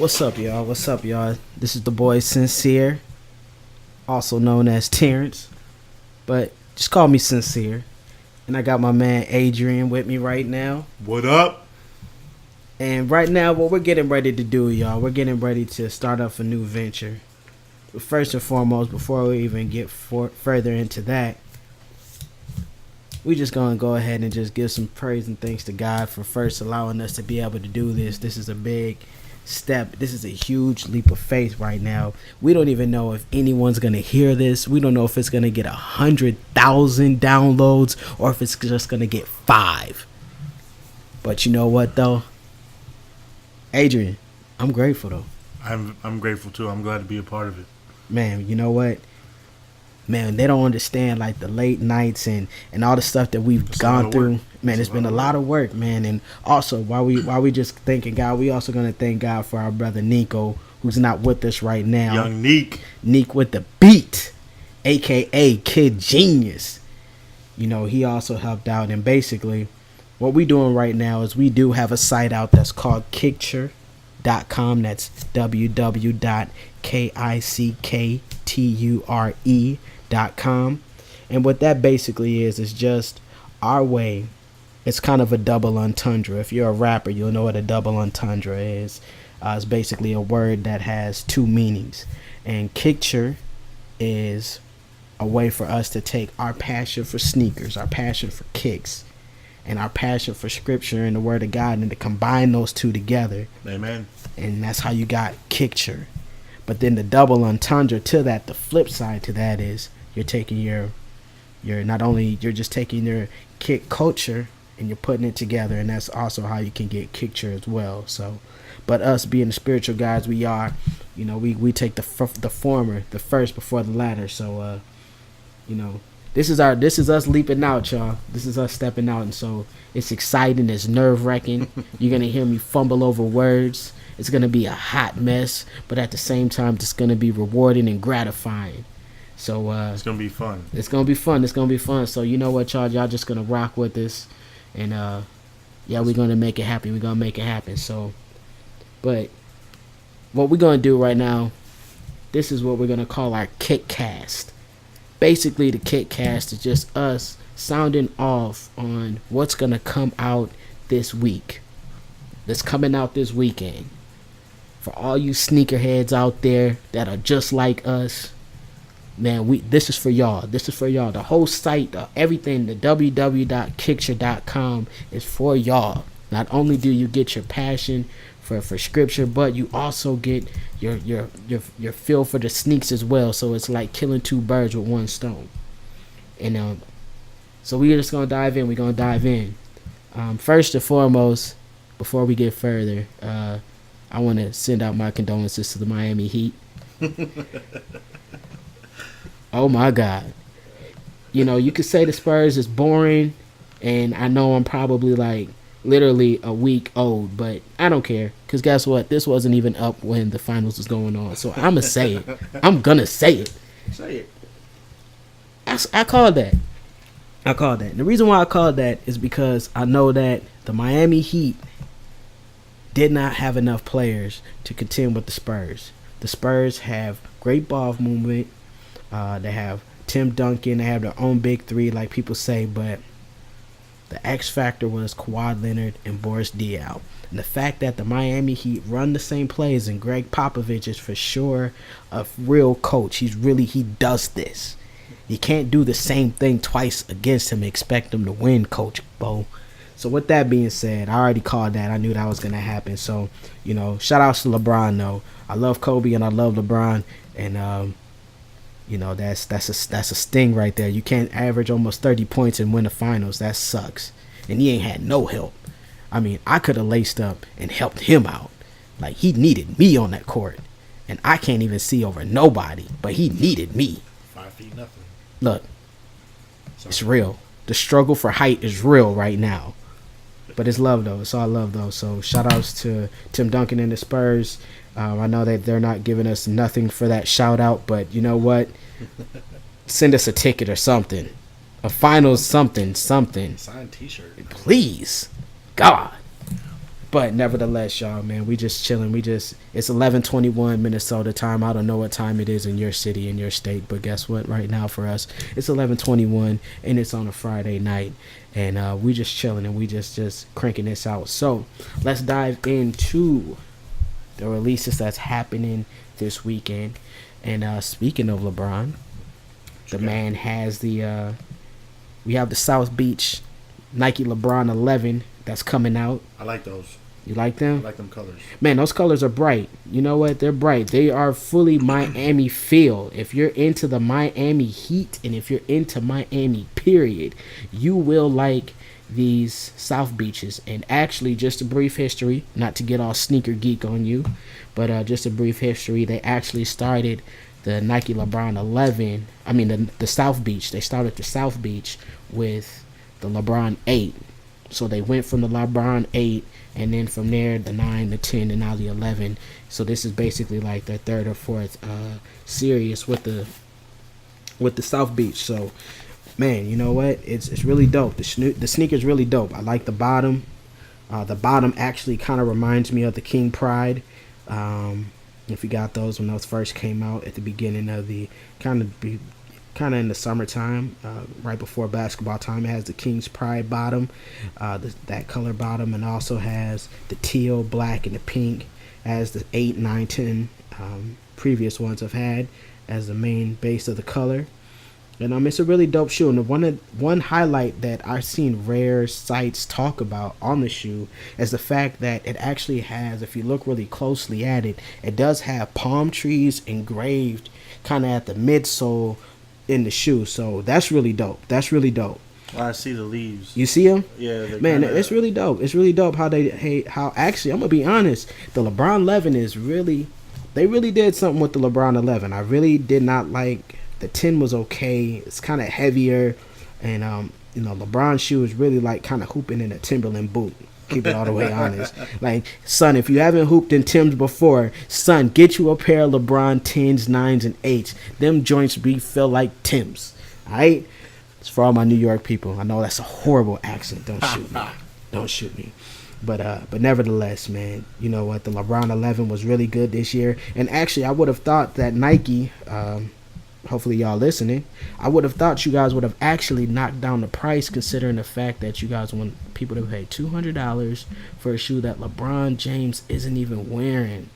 What's up, y'all? What's up, y'all? This is the boy Sincere, also known as Terrence, but just call me Sincere. And I got my man Adrian with me right now. What up? And right now, what we're getting ready to do, y'all, we're getting ready to start off a new venture. But first and foremost, before we even get further into that, we just gonna go ahead and just give some praise and thanks to God for first allowing us to be able to do this. This is a big step. This is a huge leap of faith right now. We don't even know if anyone's gonna hear this. We don't know if it's gonna get 100,000 downloads or if it's just gonna get 5. But you know what though, Adrian, I'm grateful though. I'm grateful too. I'm glad to be a part of it. Man, you know what? Man, they don't understand like the late nights and all the stuff that we've gone through. Man, it's been a lot of work, man. And also, while we just thanking God, we also gonna thank God for our brother Nico, who's not with us right now. Young Neek. Neek with the beat, aka Kid Genius. You know, he also helped out. And basically, what we doing right now is we do have a site out that's called Kickture.com. That's www.kickture.com. And what that basically is just our way. It's kind of a double entendre. If you're a rapper, you'll know what a double entendre is. It's basically a word that has two meanings. And Kickture is a way for us to take our passion for sneakers, our passion for kicks, and our passion for scripture and the word of God, and to combine those two together. Amen. And that's how you got Kickture. But then the double entendre to that, the flip side to that is you're taking you're just taking your kick culture and you're putting it together, and that's also how you can get Kickture as well. So, but us being the spiritual guys we are, you know, we take the former, the first before the latter. So, you know, this is us leaping out, y'all. This is us stepping out, and so it's exciting. It's nerve-wracking. You're gonna hear me fumble over words. It's gonna be a hot mess, but at the same time, it's gonna be rewarding and gratifying. So it's gonna be fun. It's gonna be fun. It's gonna be fun. So you know what, y'all just gonna rock with us, and yeah, we're gonna make it happen. We're gonna make it happen. So, but what we're gonna do right now, this is what we're gonna call our Kickcast. Basically, the Kickcast is just us sounding off on what's gonna come out this week. That's coming out this weekend. For all you sneakerheads out there that are just like us, man, this is for y'all. This is for y'all. The whole site, everything, the www.kickture.com is for y'all. Not only do you get your passion for scripture, but you also get your feel for the sneaks as well. So it's like killing two birds with one stone. And so we're just gonna dive in. We're gonna dive in. First and foremost, before we get further, I want to send out my condolences to the Miami Heat. Oh my God. You know, you could say the Spurs is boring, and I know I'm probably like literally a week old, but I don't care, because guess what? This wasn't even up when the finals was going on, so I'm going to say it. I'm going to say it. Say it. I called that. I called that. And the reason why I called that is because I know that the Miami Heat did not have enough players to contend with the Spurs. The Spurs have great ball movement. They have Tim Duncan. They have their own big three, like people say, but the X factor was Kawhi Leonard and Boris Diaw. And the fact that the Miami Heat run the same plays, and Greg Popovich is for sure a real coach. He does this. You can't do the same thing twice against him and expect him to win, Coach Bo. So with that being said, I already called that. I knew that was going to happen. So, you know, shout outs to LeBron, though. I love Kobe and I love LeBron. And, you know, that's a sting right there. You can't average almost 30 points and win the finals. That sucks. And he ain't had no help. I mean, I could have laced up and helped him out. Like, he needed me on that court. And I can't even see over nobody. But he needed me. 5 feet nothing. Look, it's real. The struggle for height is real right now. But it's love, though. It's all love, though. So shout outs to Tim Duncan and the Spurs. I know that they're not giving us nothing for that shout out, but you know what? Send us a ticket or something. A finals something. Signed t-shirt. Please. God. But nevertheless, y'all, man, we just chilling. It's 11:21 Minnesota time. I don't know what time it is in your city, in your state, but guess what? Right now for us, it's 11:21, and it's on a Friday night, and we just chilling and we just cranking this out. So let's dive into the releases that's happening this weekend. And speaking of LeBron, the man has we have the South Beach Nike LeBron 11 that's coming out. I like those. You like them? I like them colors. Man, those colors are bright. You know what? They're bright. They are fully Miami feel. If you're into the Miami Heat and if you're into Miami, period, you will like these South Beaches. And actually, just a brief history, not to get all sneaker geek on you, but just a brief history. They actually started the Nike LeBron 11. I mean, the South Beach. They started the South Beach with the LeBron 8. So they went from the LeBron 8, and then from there, the 9, the 10, and now the 11. So this is basically like their third or fourth series with the South Beach. So, man, you know what? It's really dope. The sneaker's really dope. I like the bottom. The bottom actually kind of reminds me of the King Pride. If you got those when those first came out at the beginning of the kind of in the summertime, right before basketball time. It has the King's Pride bottom, that color bottom, and also has the teal, black, and the pink as the 8, 9, 10 previous ones have had as the main base of the color. And it's a really dope shoe. And one highlight that I've seen rare sites talk about on the shoe is the fact that it actually has, if you look really closely at it, it does have palm trees engraved kind of at the midsole in the shoe. So that's really dope. That's really dope. I see the leaves. You see them? Yeah. Man, it's really dope. It's really dope how how actually, I'm going to be honest, the LeBron 11 is really, they really did something with the LeBron 11. I really did not like, the 10 was okay. It's kind of heavier. And, LeBron's shoe is really like kind of hooping in a Timberland boot. Keep it all the way honest. Like, son, if you haven't hooped in Timbs before, son, get you a pair of LeBron 10s, 9s, and 8s. Them joints feel like Timbs. All right? It's for all my New York people. I know that's a horrible accent. Don't shoot me. Don't shoot me. But nevertheless, man, you know what? The LeBron 11 was really good this year. And actually, I would have thought that Nike, hopefully y'all listening, I would have thought you guys would have actually knocked down the price, considering the fact that you guys want people to pay $200 for a shoe that LeBron James isn't even wearing.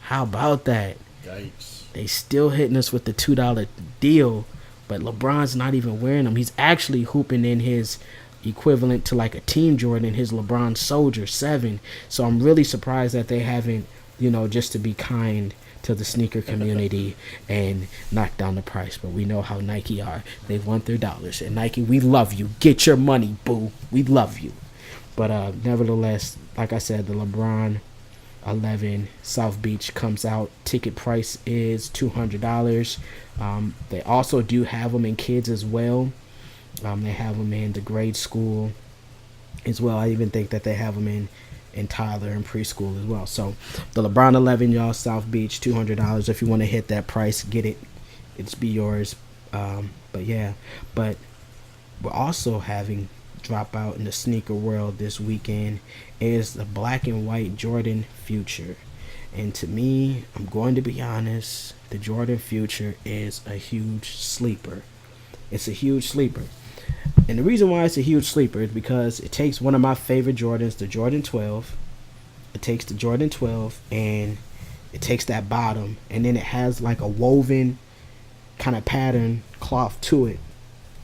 How about that? Yikes. They still hitting us with the $2 deal, but LeBron's not even wearing them. He's actually hooping in his equivalent to like a Team Jordan, his LeBron Soldier 7. So I'm really surprised that they haven't, just to be kind to the sneaker community and knock down the price. But we know how Nike are. They want their dollars. And Nike, we love you. Get your money, boo. We love you. But nevertheless, like I said, the LeBron 11 South Beach comes out. Ticket price is $200. They also do have them in kids as well. They have them in the grade school as well. I even think that they have them in Tyler and preschool as well. So the LeBron 11, y'all, South Beach, $200. If you want to hit that price, get it. It's be yours. But we're also having drop out in the sneaker world this weekend is the black and white Jordan Future. And to me, I'm going to be honest, the Jordan Future is a huge sleeper. It's a huge sleeper. And the reason why it's a huge sleeper is because it takes one of my favorite Jordans, the Jordan 12. It takes the Jordan 12 and it takes that bottom, and then it has like a woven kind of pattern cloth to it.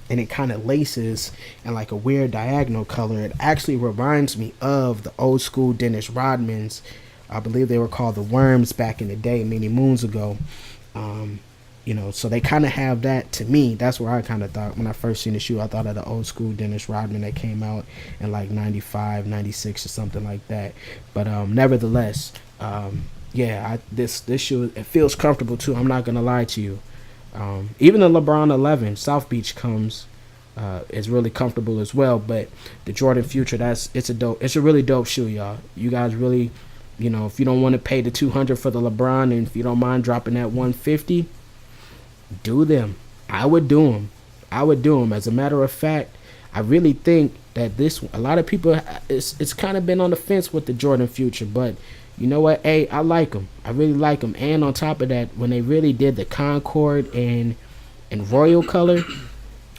And it kind of laces in like a weird diagonal color. It actually reminds me of the old school Dennis Rodman's. I believe they were called the Worms back in the day, many moons ago. So they kind of have that. To me, that's where I kind of thought when I first seen the shoe. I thought of the old school Dennis Rodman that came out in like 95, 96 or something like that. But nevertheless, this shoe, it feels comfortable too. I'm not gonna lie to you. Even the LeBron 11 South Beach comes is really comfortable as well. But the Jordan Future, it's a really dope shoe, y'all. You guys really, if you don't want to pay the $200 for the LeBron, and if you don't mind dropping that $150. Do them. I would do them. As a matter of fact, I really think that a lot of people, it's kind of been on the fence with the Jordan Future, but you know what? Hey, I like them. I really like them. And on top of that, when they really did the Concord and Royal color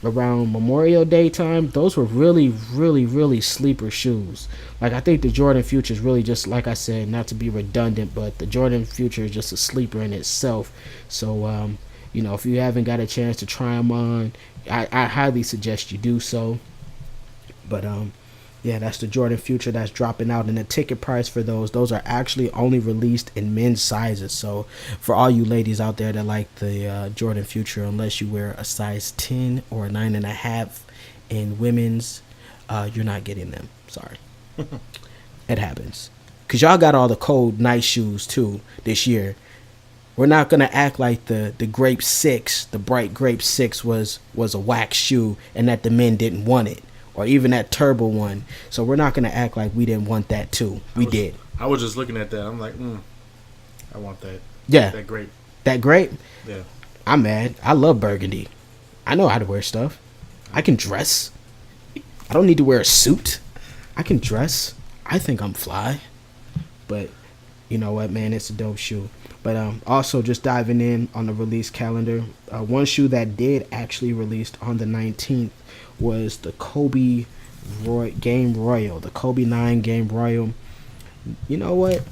around Memorial Day time, those were really, really, really sleeper shoes. Like, I think the Jordan Future is really just, like I said, not to be redundant, but the Jordan Future is just a sleeper in itself. So, if you haven't got a chance to try them on, I highly suggest you do so. But, yeah, that's the Jordan Future that's dropping out, and the ticket price for those are actually only released in men's sizes. So for all you ladies out there that like the Jordan Future, unless you wear a size 10 or a 9.5 in women's, you're not getting them. Sorry. It happens. Because y'all got all the cold, nice shoes, too, this year. We're not going to act like the Grape 6, the bright Grape 6 was a whack shoe and that the men didn't want it. Or even that turbo one. So we're not going to act like we didn't want that too. We did. I was just looking at that. I'm like, I want that. Yeah. That grape. That grape? Yeah. I'm mad. I love burgundy. I know how to wear stuff. I can dress. I don't need to wear a suit. I can dress. I think I'm fly. But you know what, man? It's a dope shoe. But also just diving in on the release calendar. One shoe that did actually released on the 19th was the Kobe Game Royal, the Kobe 9 Game Royal. You know what?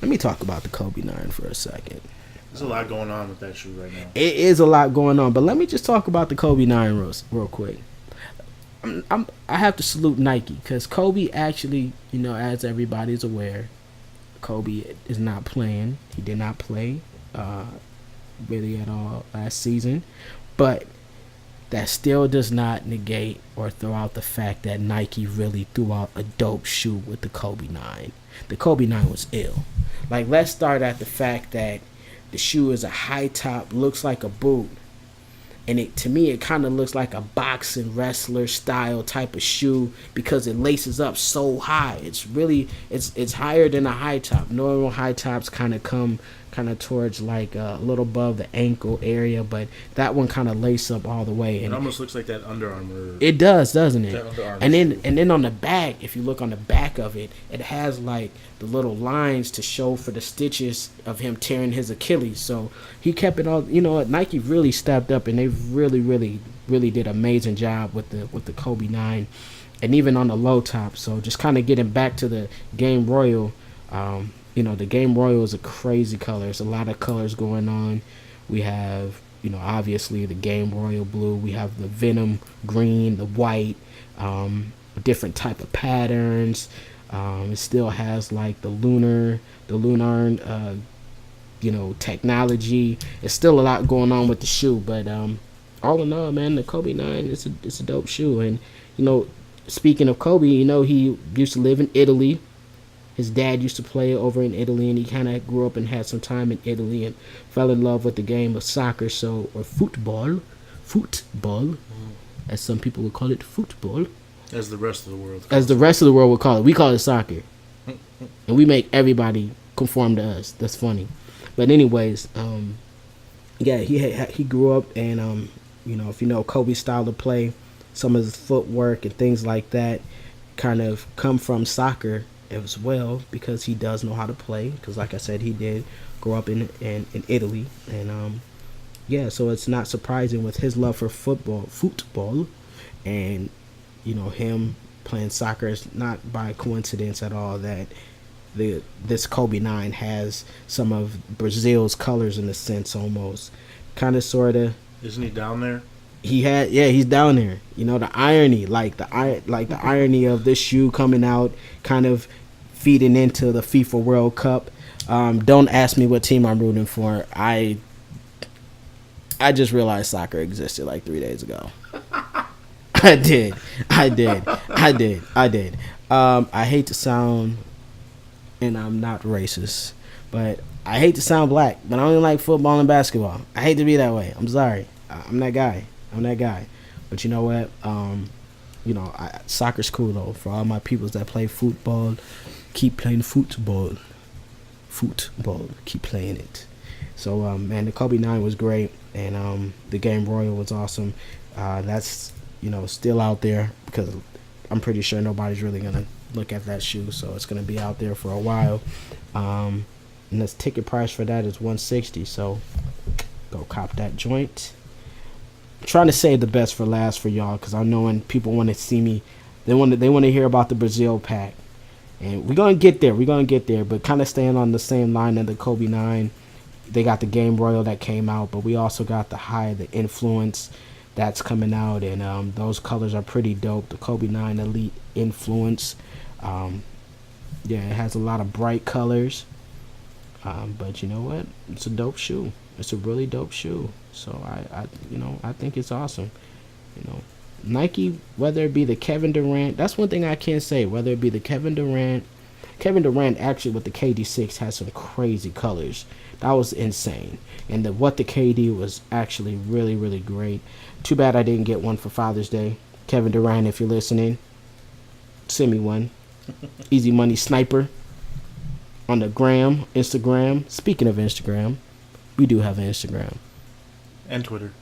Let me talk about the Kobe 9 for a second. There's a lot going on with that shoe right now. It is a lot going on, but let me just talk about the Kobe 9 real quick. I have to salute Nike because Kobe actually, as everybody's aware, Kobe is not playing. He did not play really at all last season, but that still does not negate or throw out the fact that Nike really threw out a dope shoe with the Kobe 9. The Kobe 9 was ill. Like, let's start at the fact that the shoe is a high top, looks like a boot. And to me, it kind of looks like a boxing wrestler style type of shoe because it laces up so high. It's higher than a high top. Normal high tops kind of come towards like a little above the ankle area, but that one kind of laces up all the way. And it almost looks like that Under Armour. It does, doesn't it? And shoe. then on the back, if you look on the back of it, it has like the little lines to show for the stitches of him tearing his Achilles. So he kept it all. Nike really stepped up, and they really, really, really did an amazing job with the Kobe 9, and even on the low top. So just kind of getting back to the Game Royal. The Game Royal is a crazy color. There's a lot of colors going on. We have, obviously the Game Royal blue. We have the Venom green, the white, different type of patterns. It still has like the lunar, technology. It's still a lot going on with the shoe, but all in all, man, the Kobe 9 it's a dope shoe. And speaking of Kobe, he used to live in Italy. His dad used to play over in Italy, and he kind of grew up and had some time in Italy and fell in love with the game of soccer, or football, as some people would call it, football. As the rest of the world. As the rest of the world would call it. We call it soccer. And we make everybody conform to us. That's funny. But anyways, he grew up, and, if you know Kobe's style of play, some of his footwork and things like that kind of come from soccer as well, because he does know how to play, because like I said, he did grow up in Italy, and so it's not surprising with his love for football, and him playing soccer. Is not by coincidence at all that this Kobe 9 has some of Brazil's colors in a sense, almost, kind of, sort of. Isn't he down there? He's down there. The irony, the irony of this shoe coming out, kind of feeding into the FIFA World Cup. Don't ask me what team I'm rooting for. I just realized soccer existed like 3 days ago. I did. I hate to sound, and I'm not racist, but I hate to sound black, but I only like football and basketball. I hate to be that way. I'm sorry. I'm that guy. But you know what? Soccer's cool though. For all my peoples that play football, keep playing football. Keep playing it. So, man, the Kobe 9 was great, and the Game Royal was awesome. That's, still out there because I'm pretty sure nobody's really gonna look at that shoe, so it's gonna be out there for a while. And the ticket price for that is $160. So go cop that joint. I'm trying to save the best for last for y'all because I know when people want to see me, they want to hear about the Brazil pack, and we're gonna get there. But kind of staying on the same line of the Kobe 9. They got the Game Royal that came out, but we also got the Influence that's coming out, and those colors are pretty dope. The Kobe 9 Elite Influence, it has a lot of bright colors, but you know what? It's a dope shoe. It's a really dope shoe. So I think it's awesome. Nike, whether it be the Kevin Durant, that's one thing I can say. Whether it be the Kevin Durant actually with the KD6 has some crazy colors. That was insane. And the KD was actually really, really great. Too bad I didn't get one for Father's Day. Kevin Durant, if you're listening, send me one. Easy Money Sniper on the Instagram. Speaking of Instagram, we do have an Instagram. And Twitter.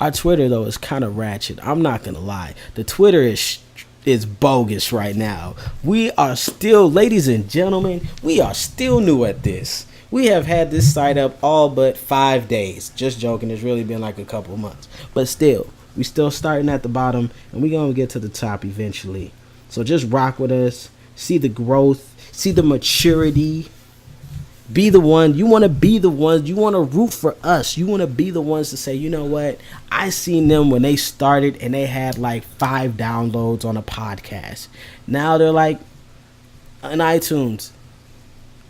Our Twitter, though, is kind of ratchet. I'm not going to lie. The Twitter is bogus right now. We are still, ladies and gentlemen, we are still new at this. We have had this site up all but 5 days. Just joking. It's really been like a couple months. But still, we still starting at the bottom, and we're going to get to the top eventually. So just rock with us. See the growth. See the maturity. Be the one. You want to be the ones. You want to root for us. You want to be the ones to say, you know what? I seen them when they started, and they had like 5 downloads on a podcast. Now they're like on iTunes.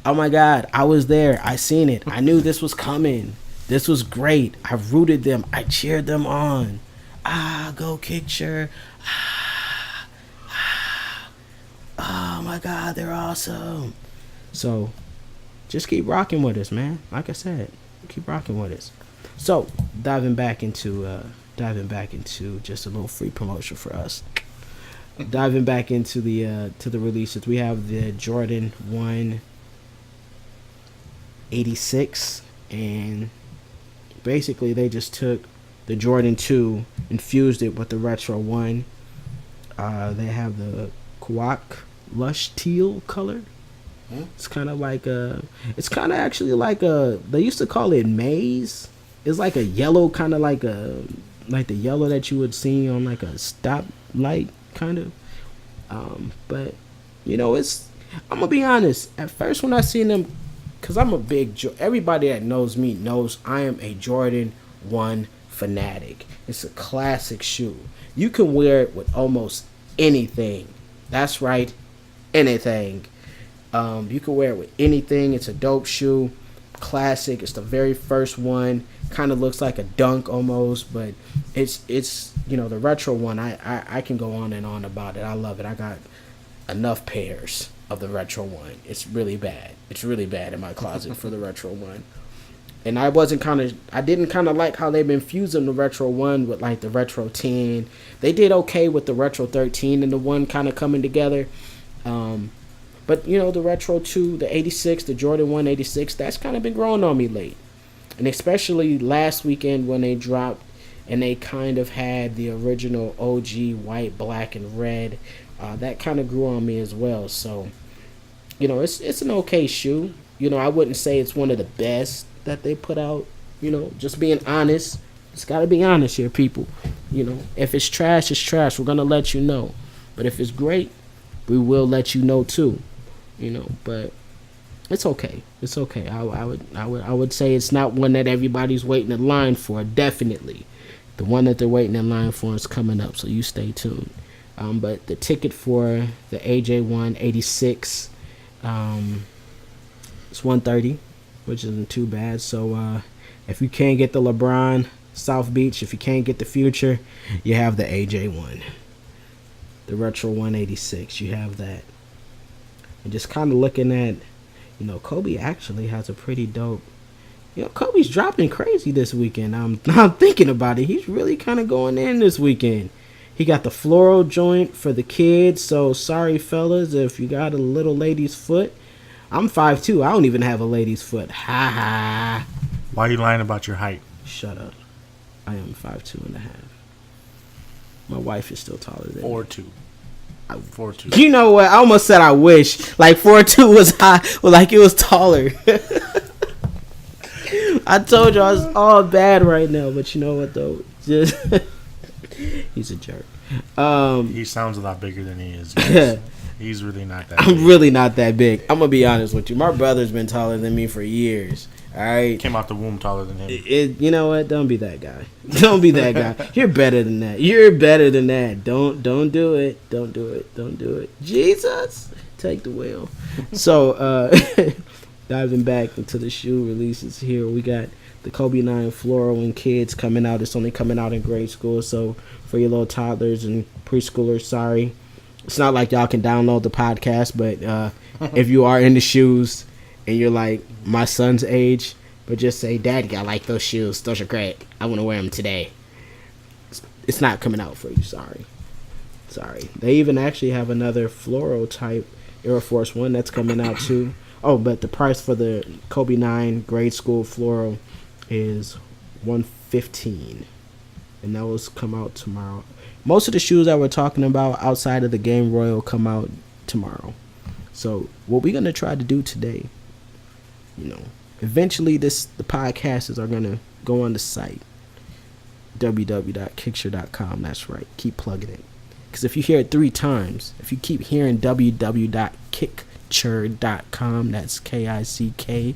Oh my God, I was there. I seen it. I knew this was coming. This was great. I rooted them. I cheered them on. Go Kickcast. Oh my God, they're awesome. So just keep rocking with us, man. Like I said, keep rocking with us. So diving back into just a little free promotion for us. Diving back into the releases, we have the Jordan 1 86, and basically they just took the Jordan 2, infused it with the Retro 1. They have the Quack Lush Teal color. It's kind of like actually like they used to call it maize. It's like a yellow, kind of like the yellow that you would see on like a stop light kind of. But I'm gonna be honest, at first when I seen them, because I'm a big everybody that knows me knows I am a Jordan 1 fanatic. It's a classic shoe. You can wear it with almost anything. That's right, anything. You can wear it with anything. It's a dope shoe. Classic. It's the very first one. Kind of looks like a dunk almost, but it's the Retro 1. I can go on and on about it. I love it. I got enough pairs of the Retro 1. It's really bad. It's really bad in my closet for the Retro 1. And I didn't like how they've been fusing the Retro 1 with like the Retro 10. They did okay with the Retro 13 and the 1 kind of coming together. But the Retro 2, the 86, the Jordan 1 86, that's kind of been growing on me late. And especially last weekend when they dropped and they kind of had the original OG white, black, and red. That kind of grew on me as well. So, it's an okay shoe. I wouldn't say it's one of the best that they put out. Just being honest. It's got to be honest here, people. If it's trash, it's trash. We're going to let you know. But if it's great, we will let you know too. But it's okay. It's okay. I would say it's not one that everybody's waiting in line for. Definitely. The one that they're waiting in line for is coming up, so you stay tuned. But the ticket for the AJ1 86 it's $130, which isn't too bad. So if you can't get the LeBron South Beach, if you can't get the Future, you have the AJ1. The Retro 186, you have that. And just kind of looking at, Kobe actually has a pretty dope. Kobe's dropping crazy this weekend. I'm thinking about it. He's really kind of going in this weekend. He got the floral joint for the kids. So sorry, fellas, if you got a little lady's foot. I'm 5'2". I don't even have a lady's foot. Ha ha. Why are you lying about your height? Shut up. I am 5'2.5". My wife is still taller than me. 4'2". 4'2". You know what? I almost said I wish. Like 4'2" was high. Well, like it was taller. I told you I was all bad right now, but you know what though? Just he's a jerk. He sounds a lot bigger than he is. Guys. He's really not that big. I'm really not that big. I'm gonna be honest with you. My brother's been taller than me for years. All right. Came out the womb taller than him. You know what? Don't be that guy. Don't be that guy. You're better than that. You're better than that. Don't do it. Don't do it. Don't do it. Jesus, take the wheel. So, diving back into the shoe releases here, we got the Kobe 9 Floral and Kids coming out. It's only coming out in grade school, so for your little toddlers and preschoolers, sorry. It's not like y'all can download the podcast, but if you are into shoes and you're like my son's age, but just say, Daddy, I like those shoes. Those are great. I want to wear them today. It's not coming out for you. Sorry. They even actually have another floral type Air Force One that's coming out too. Oh, but the price for the Kobe 9 grade school floral is $115, and that will come out tomorrow. Most of the shoes that we're talking about outside of the Game Royal come out tomorrow. So what we're gonna try to do today, eventually the podcasters are gonna go on the site www.kickshare.com. That's right. Keep plugging it, because if you hear it 3 times, if you keep hearing www.kickture.com, that's KICKTURE.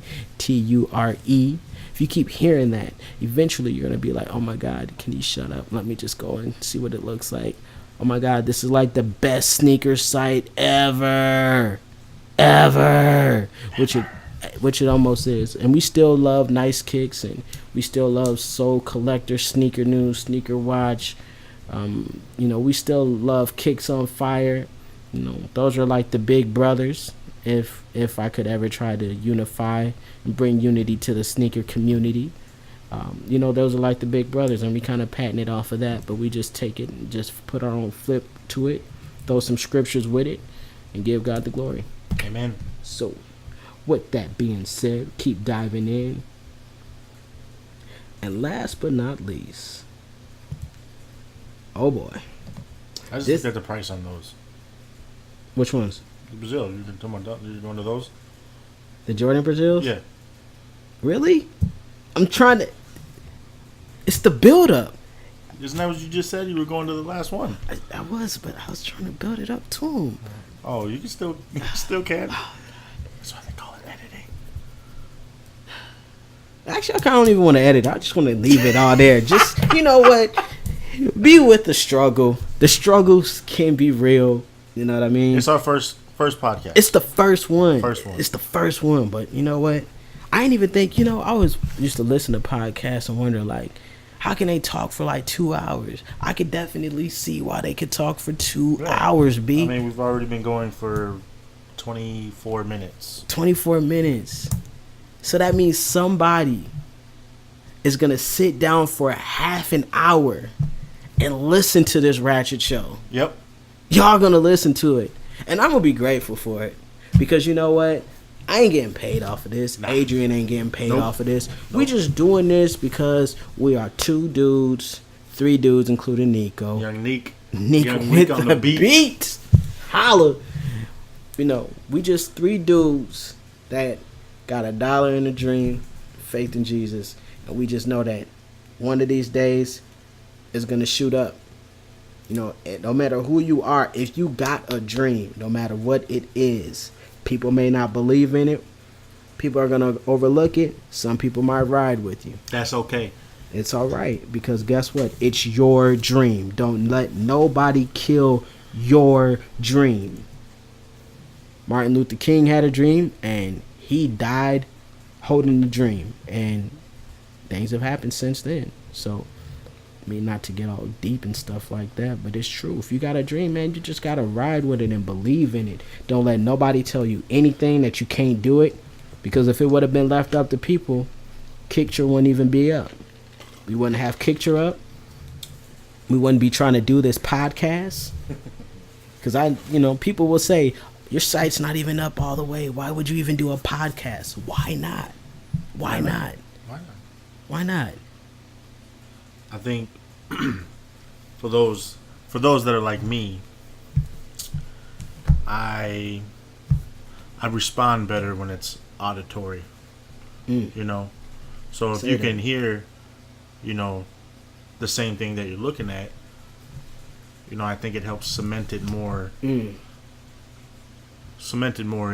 If you keep hearing that, eventually you're gonna be like, oh my God, can you shut up? Let me just go and see what it looks like. Oh my God, this is like the best sneaker site ever, which it almost is. And we still love Nice Kicks, and we still love Soul Collector, Sneaker News, Sneaker Watch. We still love Kicks on Fire. Those are like the big brothers. If I could ever try to unify and bring unity to the sneaker community, those are like the big brothers, and we kind of patent it off of that, but we just take it and just put our own flip to it, throw some scriptures with it, and give God the glory. Amen. So, with that being said, keep diving in. And last but not least, oh boy. I just looked at the price on those. Which ones? The Brazil. You're one of those? The Jordan Brazils? Yeah. Really? I'm trying to... It's the build-up. Isn't that what you just said? You were going to the last one. I was, but I was trying to build it up to him. Oh, you still can. That's why they call it editing. Actually, I kind of don't even want to edit. I just want to leave it all there. Just, you know what? Be with the struggle. The struggles can be real. You know what I mean? It's our first podcast. It's the first one. It's the first one. But you know what? I ain't even think, I always used to listen to podcasts and wonder, like, how can they talk for like 2 hours? I could definitely see why they could talk for 2 hours, B. I mean, we've already been going for 24 minutes. 24 minutes. So that means somebody is going to sit down for half an hour and listen to this ratchet show. Yep. Y'all going to listen to it. And I'm going to be grateful for it. Because you know what? I ain't getting paid off of this. Nah. Adrian ain't getting paid off of this. Nope. We just doing this because we are 2 dudes, 3 dudes, including Nico. Young Neek. Young with on the beat. Holla. We just 3 dudes that got $1 in a dream, faith in Jesus, and we just know that one of these days is going to shoot up. No matter who you are, if you got a dream, no matter what it is, people may not believe in it. People are going to overlook it. Some people might ride with you. That's okay. It's all right, because guess what? It's your dream. Don't let nobody kill your dream. Martin Luther King had a dream, and he died holding the dream. And things have happened since then. So, not to get all deep and stuff like that, but it's true. If you got a dream, man, you just got to ride with it and believe in it. Don't let nobody tell you anything that you can't do it, because if it would have been left up to people, Kickture wouldn't even be up. We wouldn't have Kickture up. We wouldn't be trying to do this podcast. Because people will say, your site's not even up all the way. Why would you even do a podcast? Why not? Why not? I think for for those that are like me, I respond better when it's auditory. You know, so if you can hear, you know, the same thing that you're looking at, you know, I think it helps cement it more in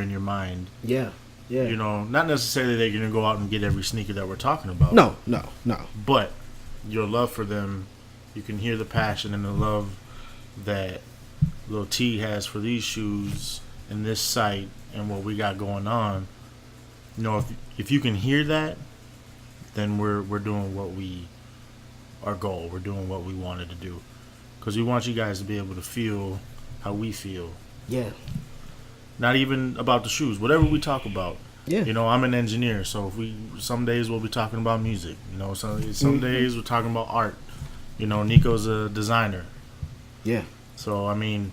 your mind. Yeah. Yeah. You know, not necessarily that you're going to go out and get every sneaker that we're talking about. No. But your love for them, you can hear the passion and the love that Lil T has for these shoes and this site and what we got going on. You know, if you can hear that, then we're doing our goal. We're doing what we wanted to do. Because we want you guys to be able to feel how we feel. Yeah. Not even about the shoes. Whatever we talk about. Yeah. You know, I'm an engineer, so some days we'll be talking about music. You know, some days we're talking about art. You know, Nico's a designer. Yeah. So, I mean,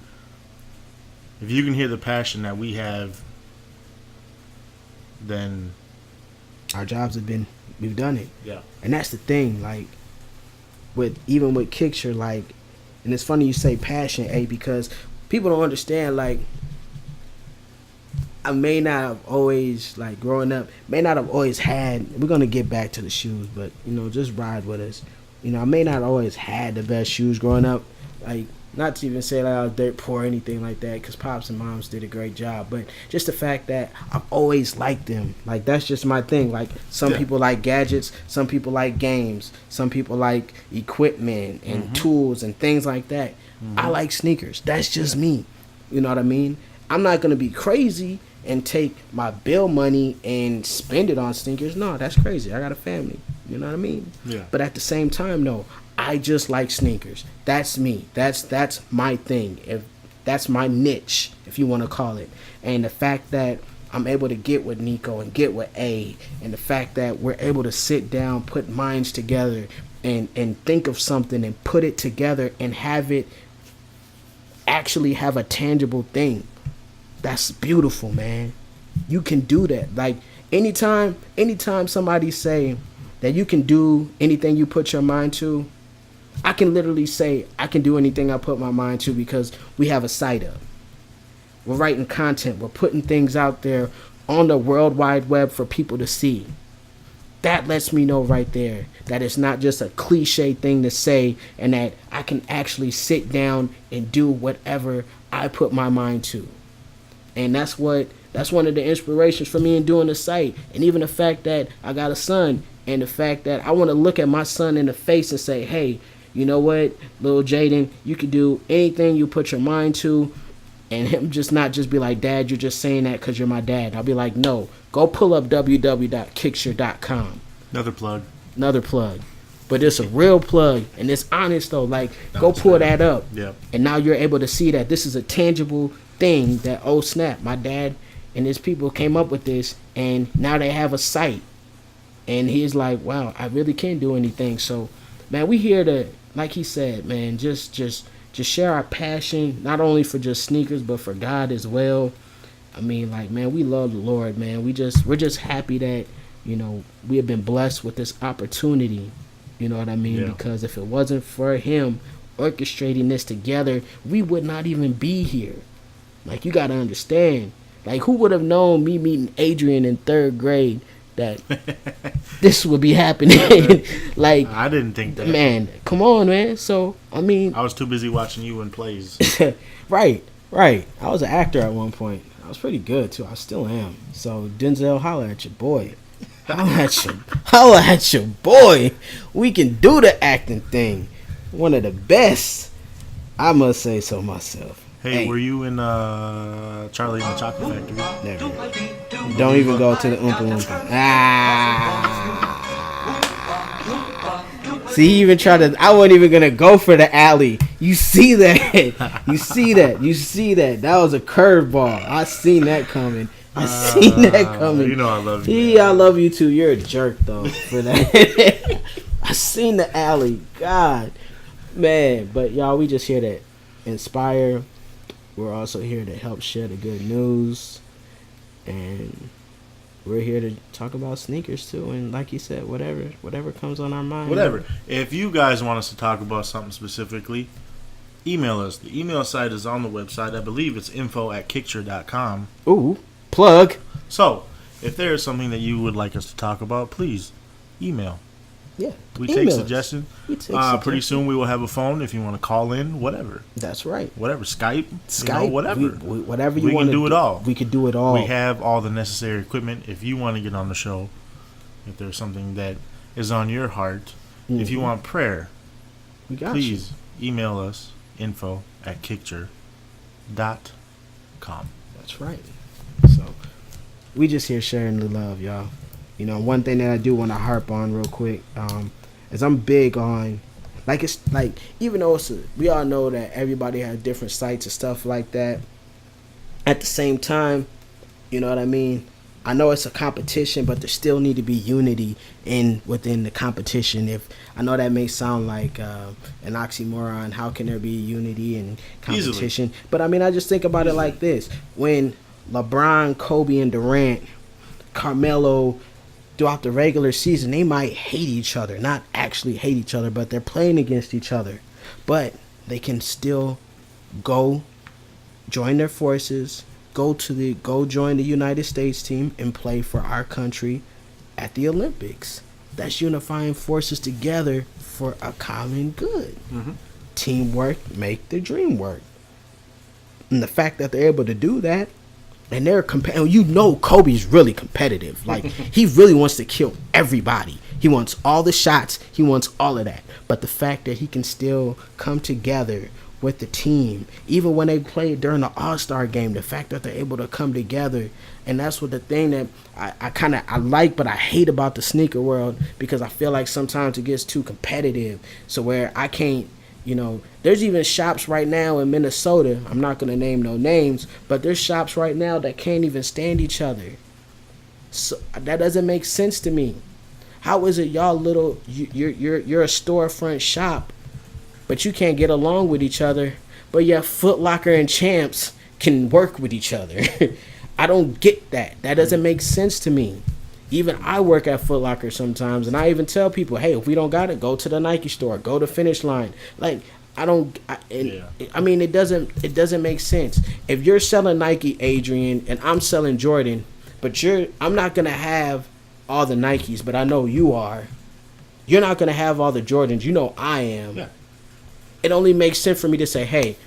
if you can hear the passion that we have, then our jobs we've done it. Yeah. And that's the thing, like, even with Kickcast, like, and it's funny you say passion, because people don't understand, like, I may not have always, like, growing up, may not have always had, we're going to get back to the shoes, but, you know, just ride with us. You know, I may not have always had the best shoes growing up, like, not to even say like I was dirt poor or anything like that, because pops and moms did a great job, but just the fact that I've always liked them. Like, that's just my thing. Like, some people like gadgets, some people like games, some people like equipment and tools and things like that. I like sneakers. That's just me. You know what I mean? I'm not going to be crazy and take my bill money and spend it on sneakers. No, that's crazy. I got a family. You know what I mean? Yeah. But at the same time, no, I just like sneakers. That's me. That's my thing. If that's my niche, if you want to call it. And the fact that I'm able to get with Nico and get with A, and the fact that we're able to sit down, put minds together, and think of something and put it together and have it actually have a tangible thing. That's beautiful, man. You can do that. Like, anytime somebody say that you can do anything you put your mind to, I can literally say I can do anything I put my mind to, because we have a site up. We're writing content. We're putting things out there on the World Wide Web for people to see. That lets me know right there that it's not just a cliche thing to say, and that I can actually sit down and do whatever I put my mind to. And that's one of the inspirations for me in doing the site. And even the fact that I got a son, and the fact that I want to look at my son in the face and say, hey, you know what, little Jaden, you can do anything you put your mind to. And him not just be like, Dad, you're just saying that because you're my dad. I'll be like, no, go pull up www.kickshare.com. Another plug. But it's a real plug, and it's honest, though. Like, go pull that up. Yep. And now you're able to see that this is a tangible thing that, oh, snap, my dad and his people came up with this, and now they have a site. And he's like, wow, I really can't do anything. So, man, we here to, like he said, man, just share our passion, not only for just sneakers, but for God as well. I mean, like, man, we love the Lord, man. We're just happy that, you know, we have been blessed with this opportunity. You know what I mean? Yeah. Because if it wasn't for him orchestrating this together, we would not even be here. Like, you got to understand. Like, who would have known, me meeting Adrian in 3rd grade, that this would be happening? Like, I didn't think that. Man, come on, man. So, I mean, I was too busy watching you in plays. Right. I was an actor at one point. I was pretty good, too. I still am. So, Denzel, holler at your boy. Holla at your boy. We can do the acting thing. One of the best. I must say so myself. Hey, were you in Charlie and the Chocolate Factory? Never. Don't even go to the Oompa Loompa. See, he even tried to. I wasn't even gonna go for the alley. You see that? You see that? That was a curveball. I seen that coming. You know I love you. Yeah, I love you too. You're a jerk though for that. I seen the alley. God, man. But y'all, we just here to inspire. We're also here to help share the good news, and we're here to talk about sneakers too. And like you said, whatever comes on our mind. Whatever. If you guys want us to talk about something specifically, email us. The email site is on the website. I believe it's info@kickture.com. Ooh, plug. So, if there is something that you would like us to talk about, please email. Yeah, We email take us. suggestions. We take suggestions. Pretty soon we will have a phone if you want to call in, whatever. That's right. Whatever. Skype, whatever. Whatever you we want can to do it all. We could do it all. We have all the necessary equipment. If you want to get on the show, if there's something that is on your heart, if you want prayer, we got please email us info@kickture.com. That's right. So we just here sharing the love, y'all. You know, one thing that I do want to harp on real quick is I'm big on, like, it's like, even though we all know that everybody has different sites and stuff like that, at the same time, you know what I mean? I know it's a competition, but there still need to be unity within the competition. If I know that may sound like an oxymoron, how can there be unity and competition? Easily. But I mean, I just think about it like this: when LeBron, Kobe, and Durant, Carmelo, throughout the regular season, they might hate each other, not actually hate each other, but they're playing against each other. But they can still go join their forces, go join the United States team and play for our country at the Olympics. That's unifying forces together for a common good. Mm-hmm. Teamwork make the dream work. And the fact that they're able to do that, and they're you know, Kobe's really competitive. Like, he really wants to kill everybody. He wants all the shots. He wants all of that. But the fact that he can still come together with the team, even when they play during the All-Star game, the fact that they're able to come together, and that's what the thing that I like, but I hate about the sneaker world, because I feel like sometimes it gets too competitive, so where I can't, you know, there's even shops right now in Minnesota, I'm not going to name no names, but there's shops right now that can't even stand each other. So that doesn't make sense to me. How is it y'all you're a storefront shop, but you can't get along with each other, but yet Foot Locker and Champs can work with each other? I don't get that. That doesn't make sense to me. Even I work at Foot Locker sometimes, and I even tell people, hey, if we don't got it, go to the Nike store, go to Finish Line. Like, I mean, it doesn't make sense. If you're selling Nike, Adrian, and I'm selling Jordan, but I'm not gonna have all the Nikes, but I know you are. You're not gonna have all the Jordans. You know I am. Yeah. It only makes sense for me to say, hey,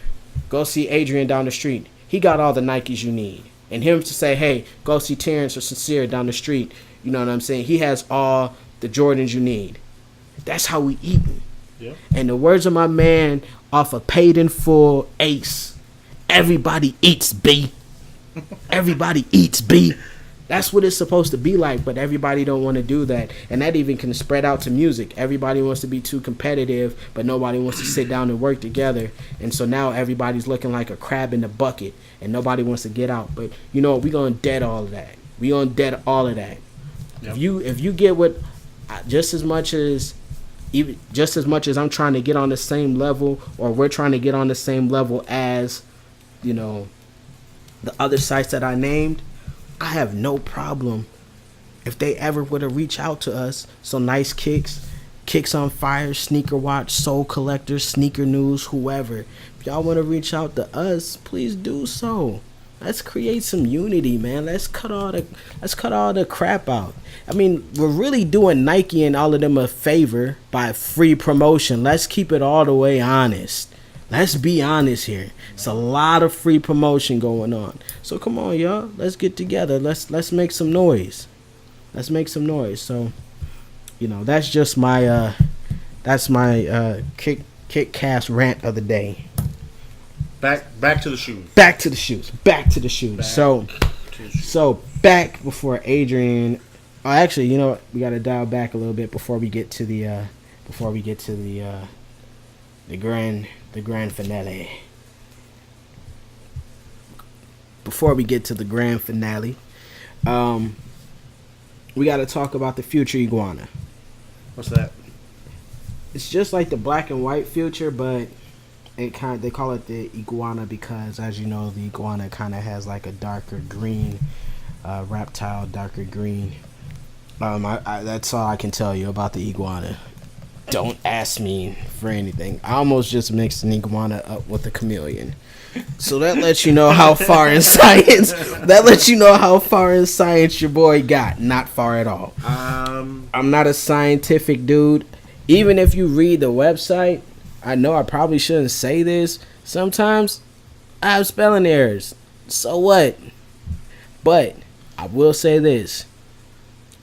go see Adrian down the street. He got all the Nikes you need. And him to say, hey, go see Terrence or Sincere down the street. You know what I'm saying? He has all the Jordans you need. That's how we eatin'. Yeah. And the words of my man off of Paid in Full Ace, everybody eats, B. Everybody eats, B. That's what it's supposed to be like, but everybody don't want to do that. And that even can spread out to music. Everybody wants to be too competitive, but nobody wants to sit down and work together. And so now everybody's looking like a crab in the bucket, and nobody wants to get out. But you know what? We're going to dead all of that. We're going to dead all of that. Yep. If you get what, just as much as I'm trying to get on the same level, or we're trying to get on the same level as, you know, the other sites that I named, I have no problem if they ever would have reached out to us. So Nice Kicks on Fire, Sneaker Watch, Soul Collectors, Sneaker News, whoever. If y'all want to reach out to us, please do so. Let's create some unity, man. Let's cut all the crap out. I mean, we're really doing Nike and all of them a favor by free promotion. Let's keep it all the way honest. Let's be honest here. It's a lot of free promotion going on. So come on, y'all. Let's get together. Let's make some noise. Let's make some noise. So, you know, that's just my Kickcast rant of the day. Back to the shoes. Back to the shoes. So back before Adrian. Oh, actually, you know what? We got to dial back a little bit before we get to the grand finale. Before we get to the grand finale, we got to talk about the future iguana. What's that? It's just like the black and white future, but they call it the iguana because, as you know, the iguana kind of has like a darker green, reptile, darker green. That's all I can tell you about the iguana. Don't ask me for anything. I almost just mixed an iguana up with a chameleon. So that lets you know how far in science. That lets you know how far in science your boy got. Not far at all. I'm not a scientific dude. Even if you read the website, I know I probably shouldn't say this. Sometimes I have spelling errors. So what? But I will say this.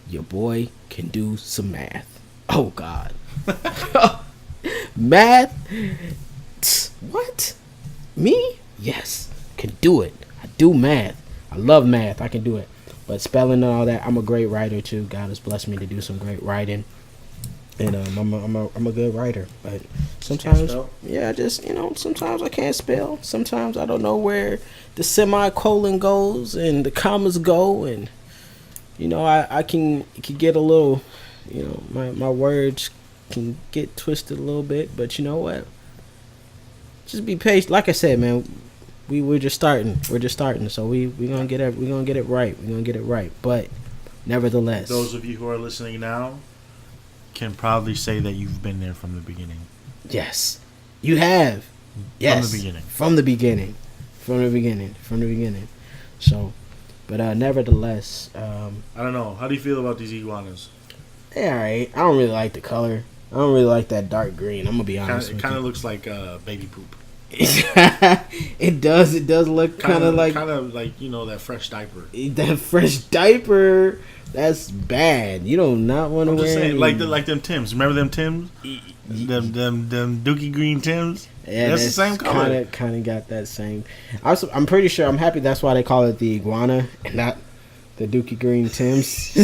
Your boy can do some math. Oh, God. Math? What? Me? Yes. Can do it. I do math. I love math. I can do it. But spelling and all that, I'm a great writer, too. God has blessed me to do some great writing. And I'm a good writer. But sometimes, yeah, sometimes I can't spell. Sometimes I don't know where the semicolon goes and the commas go. And, I can get a little, my words can get twisted a little bit. But you know what? Just be patient. Like I said, man, we're just starting. We're just starting. So we're gonna get it. We're gonna get it right. We're gonna get it right. But nevertheless, those of you who are listening now can proudly say that you've been there from the beginning. Yes, you have. Yes, from the beginning. From the beginning. So, but nevertheless, I don't know. How do you feel about these iguanas? They're alright. I don't really like the color. I don't really like that dark green. I'm gonna be honest. It kind of looks like baby poop. It does. It does look kind of like that fresh diaper. That fresh diaper. That's bad. You do not want to wear. Saying, like them Tims. Remember them Tims? Them Dookie Green Tims. Yeah, that's the same color. Kind of got that same. I'm pretty sure. I'm happy that's why they call it the iguana and not the Dookie Green Tims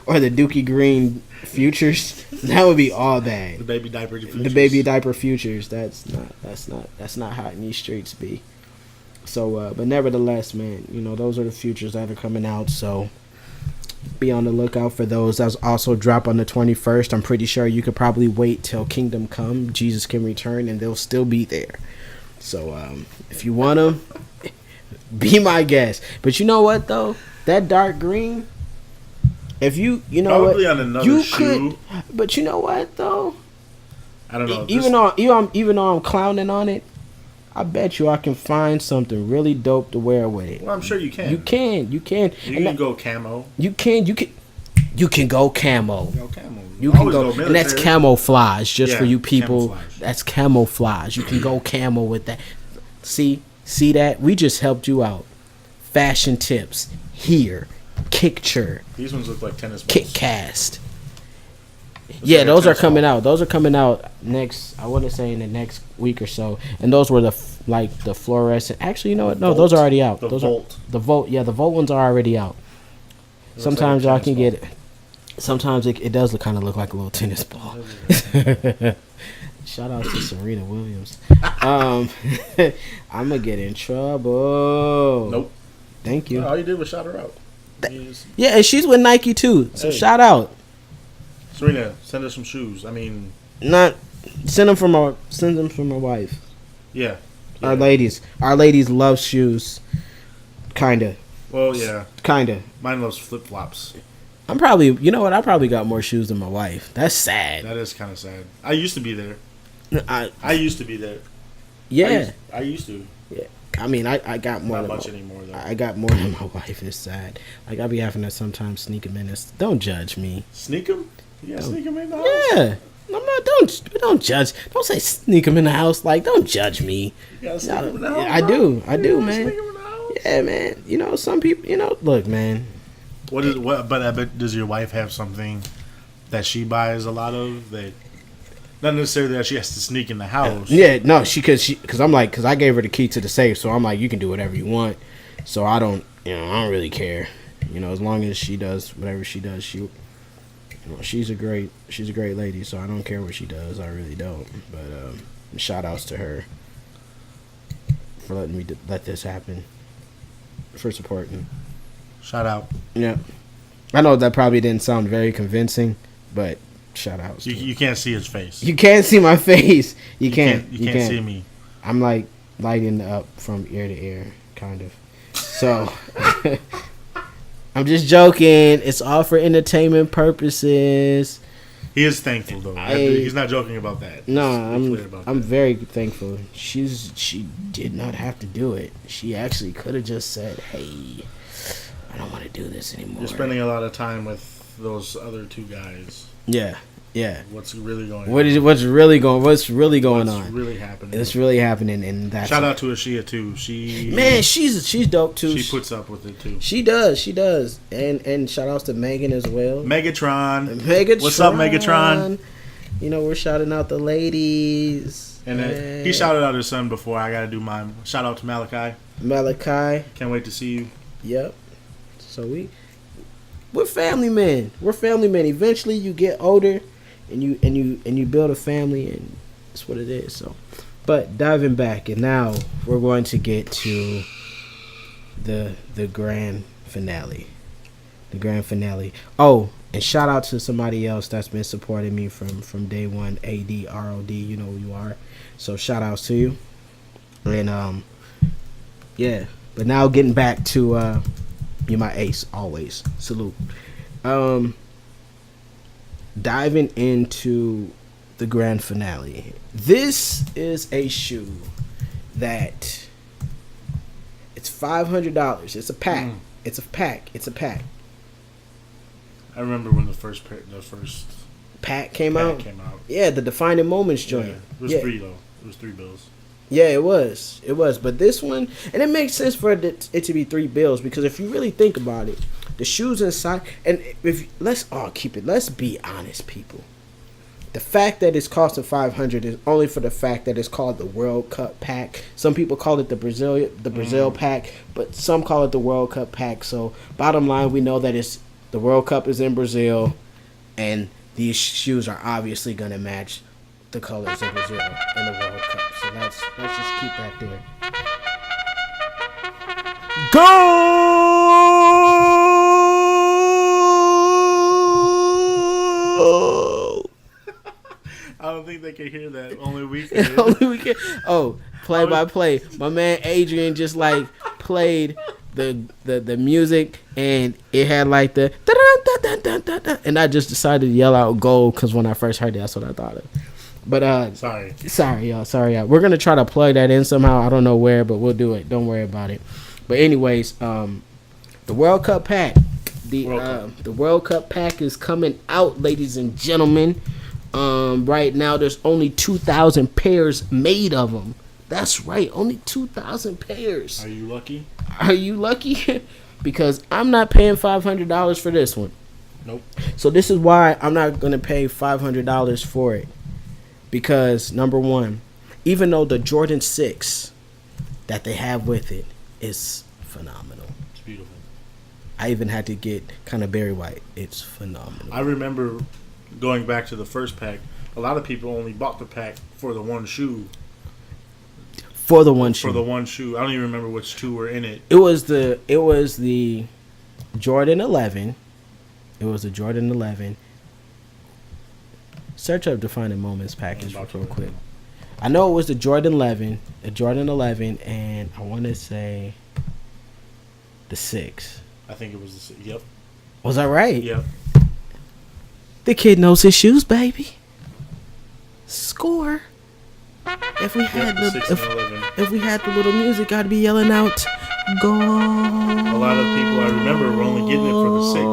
or the Dookie Green Futures. That would be all bad. The baby diaper futures. The baby diaper futures. That's not how in these streets be. So, but nevertheless, man, those are the futures that are coming out. So be on the lookout for those. That's also drop on the 21st. I'm pretty sure you could probably wait till Kingdom Come, Jesus Can Return, and they'll still be there. So if you want them, be my guest. But you know what though? That dark green. If you probably what, on another you shoe. Could. But you know what though? I don't know. Even though I'm clowning on it, I bet you I can find something really dope to wear with it. Well, I'm sure you can. You can. You can go camo. You can go camo. Go camo. You can go, and that's camouflage. Just for you people, camouflage. That's camouflage. You can go camo with that. See that? We just helped you out. Fashion tips here. Kickcast. These ones look like tennis balls. Kickcast. Yeah, those are coming out. Those are coming out next. I want to say in the next week or so. And those were the fluorescent. Actually, you know what? No, those are already out. The Volt. Yeah, the Volt ones are already out. Sometimes y'all can get it. Sometimes it does kind of look like a little tennis ball. Shout out to Serena Williams. I'm gonna get in trouble. Nope. Thank you. All you did was shout her out. Yeah, and she's with Nike too. So shout out. Serena, send us some shoes. I mean, send them from my wife. Yeah. Our ladies love shoes. Kinda. Well, yeah. Kinda. Mine loves flip flops. I probably got more shoes than my wife. That's sad. That is kind of sad. I used to be there. I used to be there. Yeah. I used to. Yeah. I mean, I got more. Not much anymore, though. I got more than my wife. It's sad. Like, I be having to sometimes sneak them in. Don't judge me. Sneak them? You gotta sneak them in the house? Yeah. I'm not. Don't judge. Don't say sneak them in the house. Like, don't judge me. You gotta sneak them in the house, I do, man. Sneak them in the house? Yeah, man. Some people. Look, man. But does your wife have something that she buys a lot of that? Not necessarily that she has to sneak in the house. Yeah, no, because I gave her the key to the safe, so I'm like, you can do whatever you want. So I don't really care. As long as she does whatever she does, she's a great lady. So I don't care what she does. I really don't. But shout outs to her for letting me let this happen, for supporting. Shout out. Yeah, I know that probably didn't sound very convincing, but. Shout out. You can't see his face. You can't see my face. You can't see me. I'm like lighting up from ear to ear, kind of. So I'm just joking. It's all for entertainment purposes. He is thankful though. He's not joking about that. No, I'm that. very thankful. She did not have to do it. She actually could have just said, "Hey, I don't want to do this anymore." You're spending a lot of time with those other two guys. Yeah. Yeah. What's really going on? What's really going on? What's really happening? It's really happening, and that's shout out to Ashia too. She's dope too. She puts up with it too. She does. And shout outs to Megan as well. Megatron. What's up, Megatron? You know, we're shouting out the ladies. And he shouted out his son before. I gotta do mine. Shout out to Malachi. Can't wait to see you. Yep. So we're family men. Eventually you get older and you build a family, and that's what it is. So, but diving back, and now we're going to get to the grand finale. The grand finale. Oh, and shout out to somebody else that's been supporting me from day one. ADROD, you know who you are. So shout outs to you. And yeah. But now getting back to you're my ace always. Salute. Diving into the grand finale. This is a shoe that it's $500. It's a pack. It's a pack. I remember when the first pack came out. Yeah, the Defining Moments joint. Yeah, it was $3 though. It was $3. Yeah, it was. But this one, and it makes sense for it to be $3 because if you really think about it, the shoes inside, and let's be honest, people. The fact that it's costing $500 is only for the fact that it's called the World Cup pack. Some people call it the Brazil pack, but some call it the World Cup pack. So bottom line, we know that the World Cup is in Brazil, and these shoes are obviously going to match the colors of Brazil in the World Cup. So let's just keep that there. Go! I don't think they can hear that. Only we can. Only we can. Oh, play by play. My man Adrian just played the music, and it had like the and I just decided to yell out "gold" because when I first heard it, that's what I thought of. But sorry y'all. We're gonna try to plug that in somehow. I don't know where, but we'll do it. Don't worry about it. But anyways, the World Cup pack, the World Cup pack is coming out, ladies and gentlemen. Right now, there's only 2,000 pairs made of them. That's right, only 2,000 pairs. Are you lucky? Are you lucky? Because I'm not paying $500 for this one. Nope. So this is why I'm not gonna pay $500 for it. Because number one, even though the Jordan 6 that they have with it is phenomenal. It's beautiful. I even had to get kind of berry white. It's phenomenal. I remember going back to the first pack. A lot of people only bought the pack for the one shoe. For the one shoe. I don't even remember which two were in it. It was the Jordan 11. It was the Jordan 11. Search up Defining Moments package real quick. I know it was the Jordan 11, and I want to say the 6. I think it was the 6. Yep. Was I right? Yep. The kid knows his shoes, baby. Score. If we had the little music, I'd be yelling out, "Go!" A lot of people I remember were only getting it for the 6.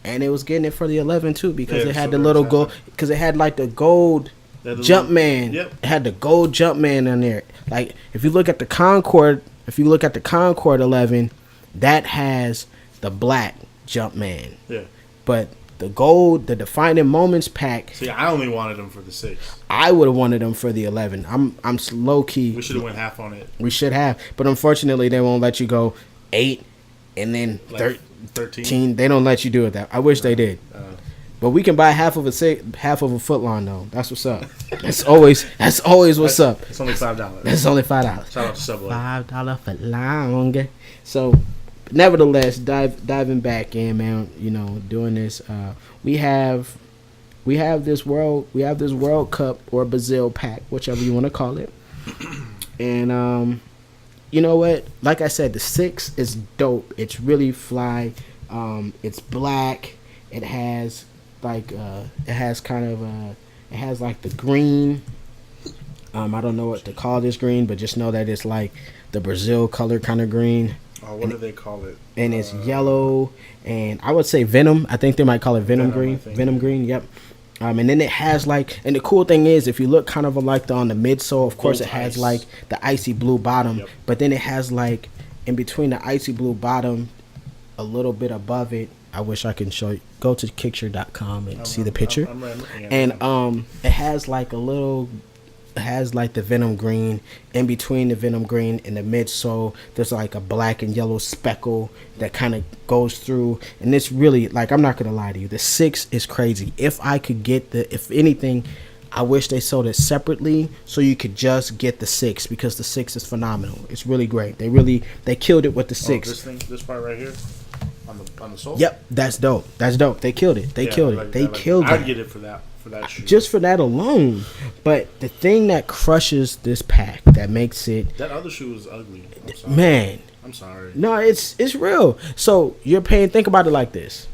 And it was getting it for the 11 too because it had the little gold. Because it had like the gold Jumpman. Yep. It had the gold Jumpman on there. Like if you look at the Concord 11, that has the black Jumpman. Yeah. But the gold, the Defining Moments pack. See, I only wanted them for the 6. I would have wanted them for the 11. I'm low key. We should have went half on it. We should have, but unfortunately, they won't let you go 8 and then 13. They don't let you do it. I wish they did. But we can buy half of a foot long though. That's what's up. That's always what's up. It's only $5. That's only $5. Shout out to Subway. $5 foot long. So, nevertheless, diving back in, man. You know, doing this. We have this World Cup or Brazil pack, whichever you want to call it. And you know what? Like I said, the 6 is dope. It's really fly. It's black. It has it has kind of it has like the green. I don't know what to call this green, but just know that it's like the Brazil color kind of green. Oh, what do they call it? And it's yellow, and I would say Venom. I think they might call it Venom green. Venom green, yep. And then it has like, and the cool thing is, if you look kind of like on the midsole, of course it has like the icy blue bottom, but then it has like in between the icy blue bottom, a little bit above it. I wish I can show you. Go to kickcast.com and see the picture. And it has like a little. It has like the Venom green. In between the Venom green and the midsole, there's like a black and yellow speckle that kind of goes through. And it's really like, I'm not gonna lie to you, the 6 is crazy. If I could get if anything, I wish they sold it separately so you could just get the 6, because the 6 is phenomenal. It's really great. They killed it with the 6. This part right here on the sole. Yep, that's dope. They killed it. They killed it. I'd get it for that. For that shoe. Just for that alone. But the thing that crushes this pack, that makes it, that other shoe is ugly. I'm sorry. Man, I'm sorry. No, it's real. So you're paying. Think about it like this.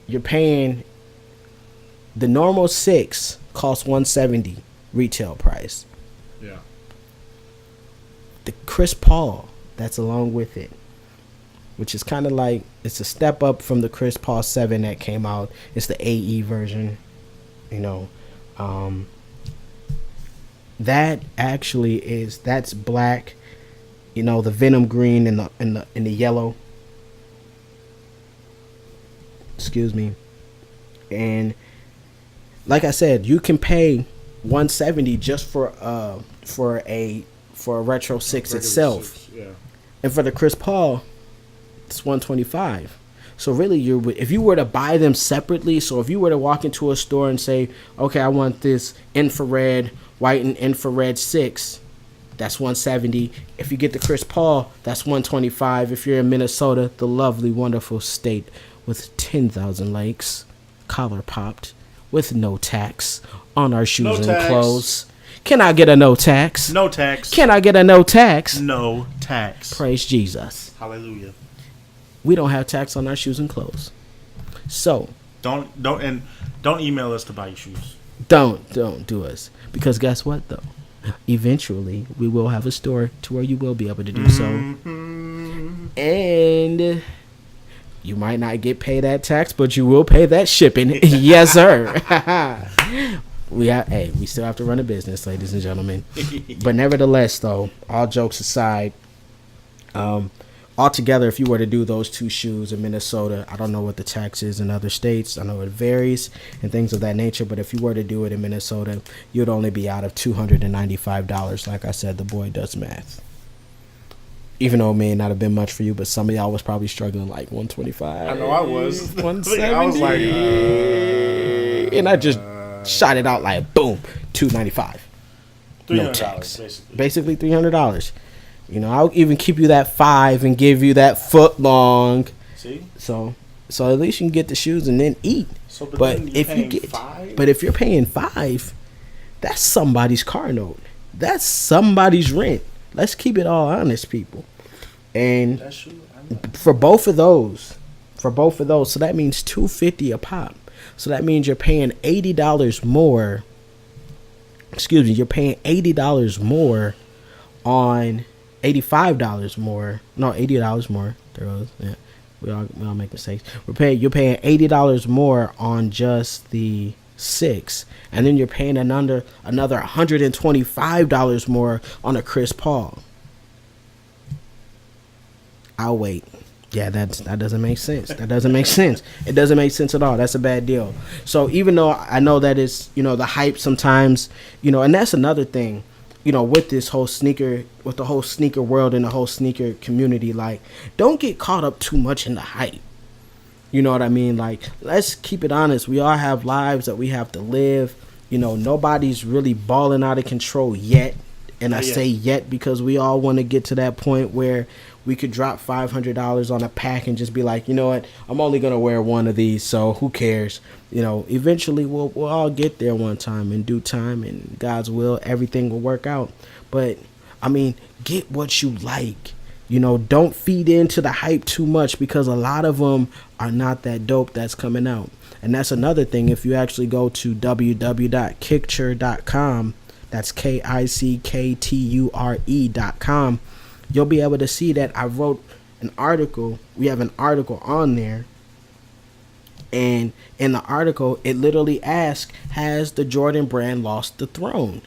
You're paying. The normal 6 costs $170 retail price. Yeah. The Chris Paul that's along with it, which is kind of like, it's a step up from the Chris Paul 7 that came out. It's the AE version. You know, that actually that's black. You know, the Venom green and the yellow. Excuse me. And like I said, you can pay $170 just for a retro 6 itself. 6, yeah. And for the Chris Paul, it's $125. So really, if you were to buy them separately, so if you were to walk into a store and say, okay, I want this infrared, white and infrared 6, that's $170. If you get the Chris Paul, that's $125. If you're in Minnesota, the lovely, wonderful state with 10,000 lakes, collar popped, with no tax on our shoes and clothes. Can I get a no tax? No tax. Can I get a no tax? No tax. Praise Jesus. Hallelujah. We don't have tax on our shoes and clothes. So don't email us to buy you shoes. Don't do us, because guess what though? Eventually we will have a store to where you will be able to do so, and you might not get paid that tax, but you will pay that shipping. Yes, sir. We still have to run a business, ladies and gentlemen. But nevertheless, though, all jokes aside, altogether, if you were to do those 2 shoes in Minnesota, I don't know what the tax is in other states. I know it varies and things of that nature. But if you were to do it in Minnesota, you'd only be out of $295. Like I said, the boy does math. Even though it may not have been much for you, but some of y'all was probably struggling like 125. I know I was. 170. I was like, and I just shot it out like boom, $295. No tax. Basically $300. You know, I'll even keep you that 5 and give you that foot long. See? So at least you can get the shoes and then eat. So, but if you're paying 5, that's somebody's car note. That's somebody's rent. Let's keep it all honest, people. And for both of those, so that means $250 a pop. So that means you're paying $80 more. Excuse me, you're paying $80 more on $85 more. No, $80 more. There was, yeah. We all make mistakes. You're paying $80 more on just the 6, and then you're paying another $125 more on a Chris Paul. I'll wait. Yeah, that doesn't make sense. That doesn't make sense. It doesn't make sense at all. That's a bad deal. So even though I know that it's, the hype sometimes, and that's another thing, with this whole sneaker, with the whole sneaker world and the whole sneaker community, like, don't get caught up too much in the hype. You know what I mean? Like, let's keep it honest. We all have lives that we have to live. Nobody's really balling out of control yet. And I say yet because we all want to get to that point where we could drop $500 on a pack and just be like, you know what? I'm only going to wear one of these, so who cares? Eventually we'll all get there one time in due time, and God's will, everything will work out. But, I mean, get what you like. Don't feed into the hype too much, because a lot of them are not that dope that's coming out. And that's another thing. If you actually go to www.kickture.com, that's KICKTURE.com, you'll be able to see that I wrote an article. We have an article on there. And in the article, it literally asks, has the Jordan brand lost the throne?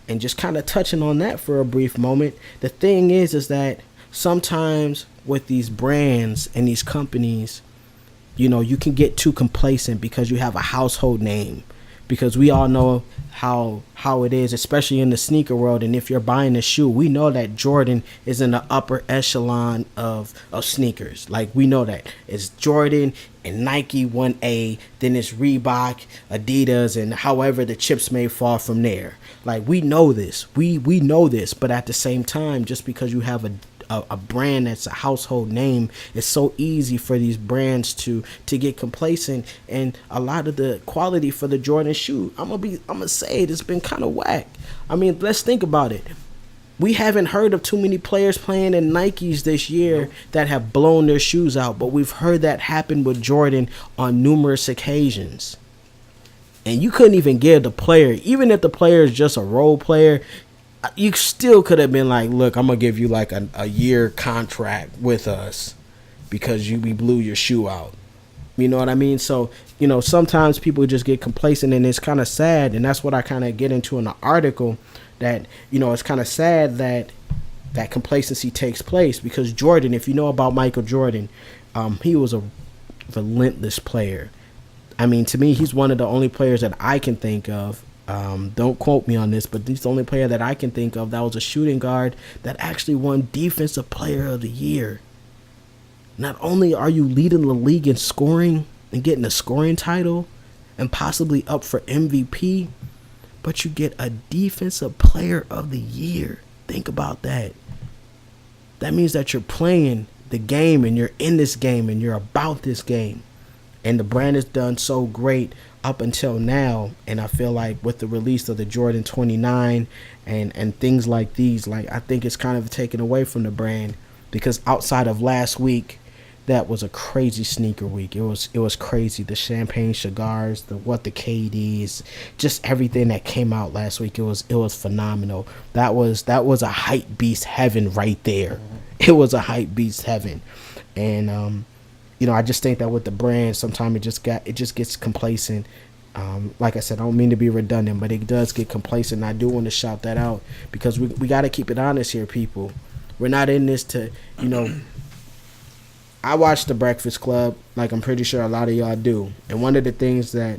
And just kind of touching on that for a brief moment, the thing is that sometimes with these brands and these companies, you can get too complacent because you have a household name. Because we all know how it is, especially in the sneaker world. And if you're buying a shoe, we know that Jordan is in the upper echelon of sneakers. Like, we know that it's Jordan and Nike 1A, then it's Reebok, Adidas, and however the chips may fall from there. Like, we know this. We know this. But at the same time, just because you have a brand that's a household name, it's so easy for these brands to get complacent, and a lot of the quality for the Jordan shoe, I'm gonna say it's been kind of whack. I mean, let's think about it. We haven't heard of too many players playing in Nikes this year that have blown their shoes out, but we've heard that happen with Jordan on numerous occasions. And you couldn't even give the player, even if the player is just a role player, you still could have been like, look, I'm going to give you like a year contract with us because we blew your shoe out. You know what I mean? So, sometimes people just get complacent, and it's kind of sad. And that's what I kind of get into in the article, that, it's kind of sad that complacency takes place, because Jordan, if you know about Michael Jordan, he was a relentless player. I mean, to me, he's one of the only players that I can think of. Don't quote me on this, but he's the only player that I can think of that was a shooting guard that actually won Defensive Player of the Year. Not only are you leading the league in scoring and getting a scoring title and possibly up for MVP, but you get a Defensive Player of the Year. Think about that. That means that you're playing the game, and you're in this game, and you're about this game. And the brand has done so great up until now, and I feel like with the release of the Jordan 29 and things like these, like, I think it's kind of taken away from the brand, because outside of last week, that was a crazy sneaker week. It was crazy. The champagne cigars, the KDs, just everything that came out last week. It was phenomenal. That was a hype beast heaven right there. It was a hype beast heaven, and I just think that with the brand, sometimes it just gets complacent. Like I said, I don't mean to be redundant, but it does get complacent. And I do want to shout that out, because we got to keep it honest here, people. We're not in this to, I watched The Breakfast Club, like I'm pretty sure a lot of y'all do. And one of the things that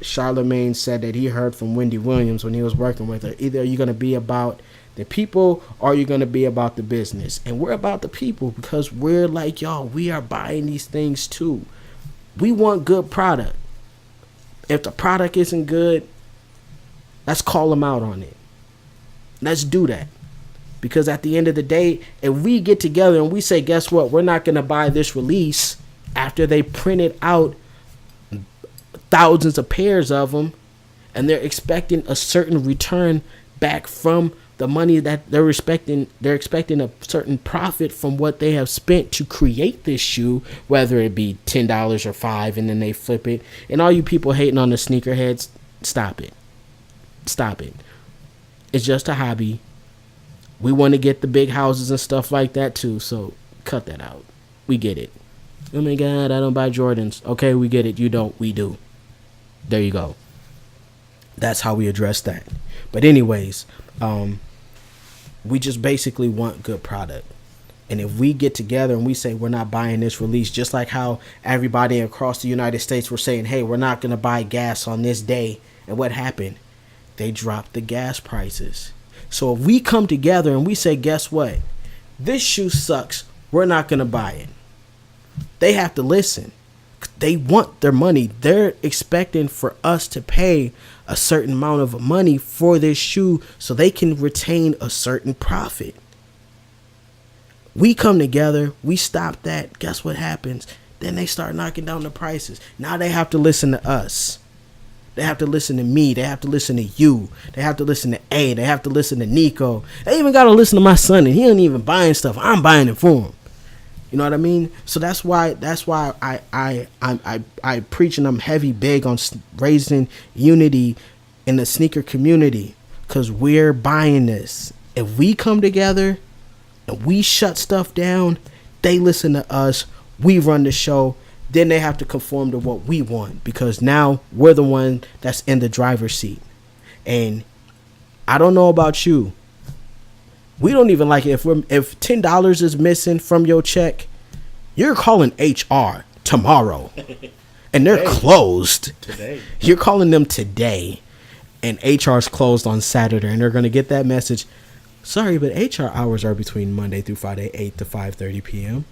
Charlemagne said that he heard from Wendy Williams when he was working with her, either you're going to be about the people or you're going to be about the business. And we're about the people, because we're like y'all. We are buying these things too. We want good product. If the product isn't good, let's call them out on it. Let's do that. Because at the end of the day, if we get together and we say, guess what, we're not going to buy this release after they printed out thousands of pairs of them, and they're expecting a certain return back from the money that they're expecting a certain profit from what they have spent to create this shoe, whether it be $10 or $5, and then they flip it. And all you people hating on the sneakerheads, stop it. It's just a hobby. We want to get the big houses and stuff like that too, so cut that out. We get it. Oh my God, I don't buy Jordans. Okay, we get it. You don't. We do. There you go. That's how we address that. But anyways, we just basically want good product. And if we get together and we say we're not buying this release, just like how everybody across the United States were saying, hey, we're not going to buy gas on this day. And what happened? They dropped the gas prices. So if we come together and we say, guess what? This shoe sucks. We're not going to buy it. They have to listen. They want their money. They're expecting for us to pay a certain amount of money for this shoe so they can retain a certain profit. We come together, we stop that. Guess what happens? Then they start knocking down the prices. Now they have to listen to us. They have to listen to me. They have to listen to you. They have to listen to A. They have to listen to Nico. They even got to listen to my son, and he ain't even buying stuff. I'm buying it for him. You know what I mean? So that's why I preach, and I'm heavy big on raising unity in the sneaker community, because we're buying this. If we come together and we shut stuff down, they listen to us, we run the show, then they have to conform to what we want, because now we're the one that's in the driver's seat. And I don't know about you, we don't even like it if $10 is missing from your check, you're calling HR tomorrow and they're closed today. You're calling them today, and HR's closed on Saturday, and they're going to get that message. Sorry, but HR hours are between Monday through Friday, 8 to 5:30 p.m.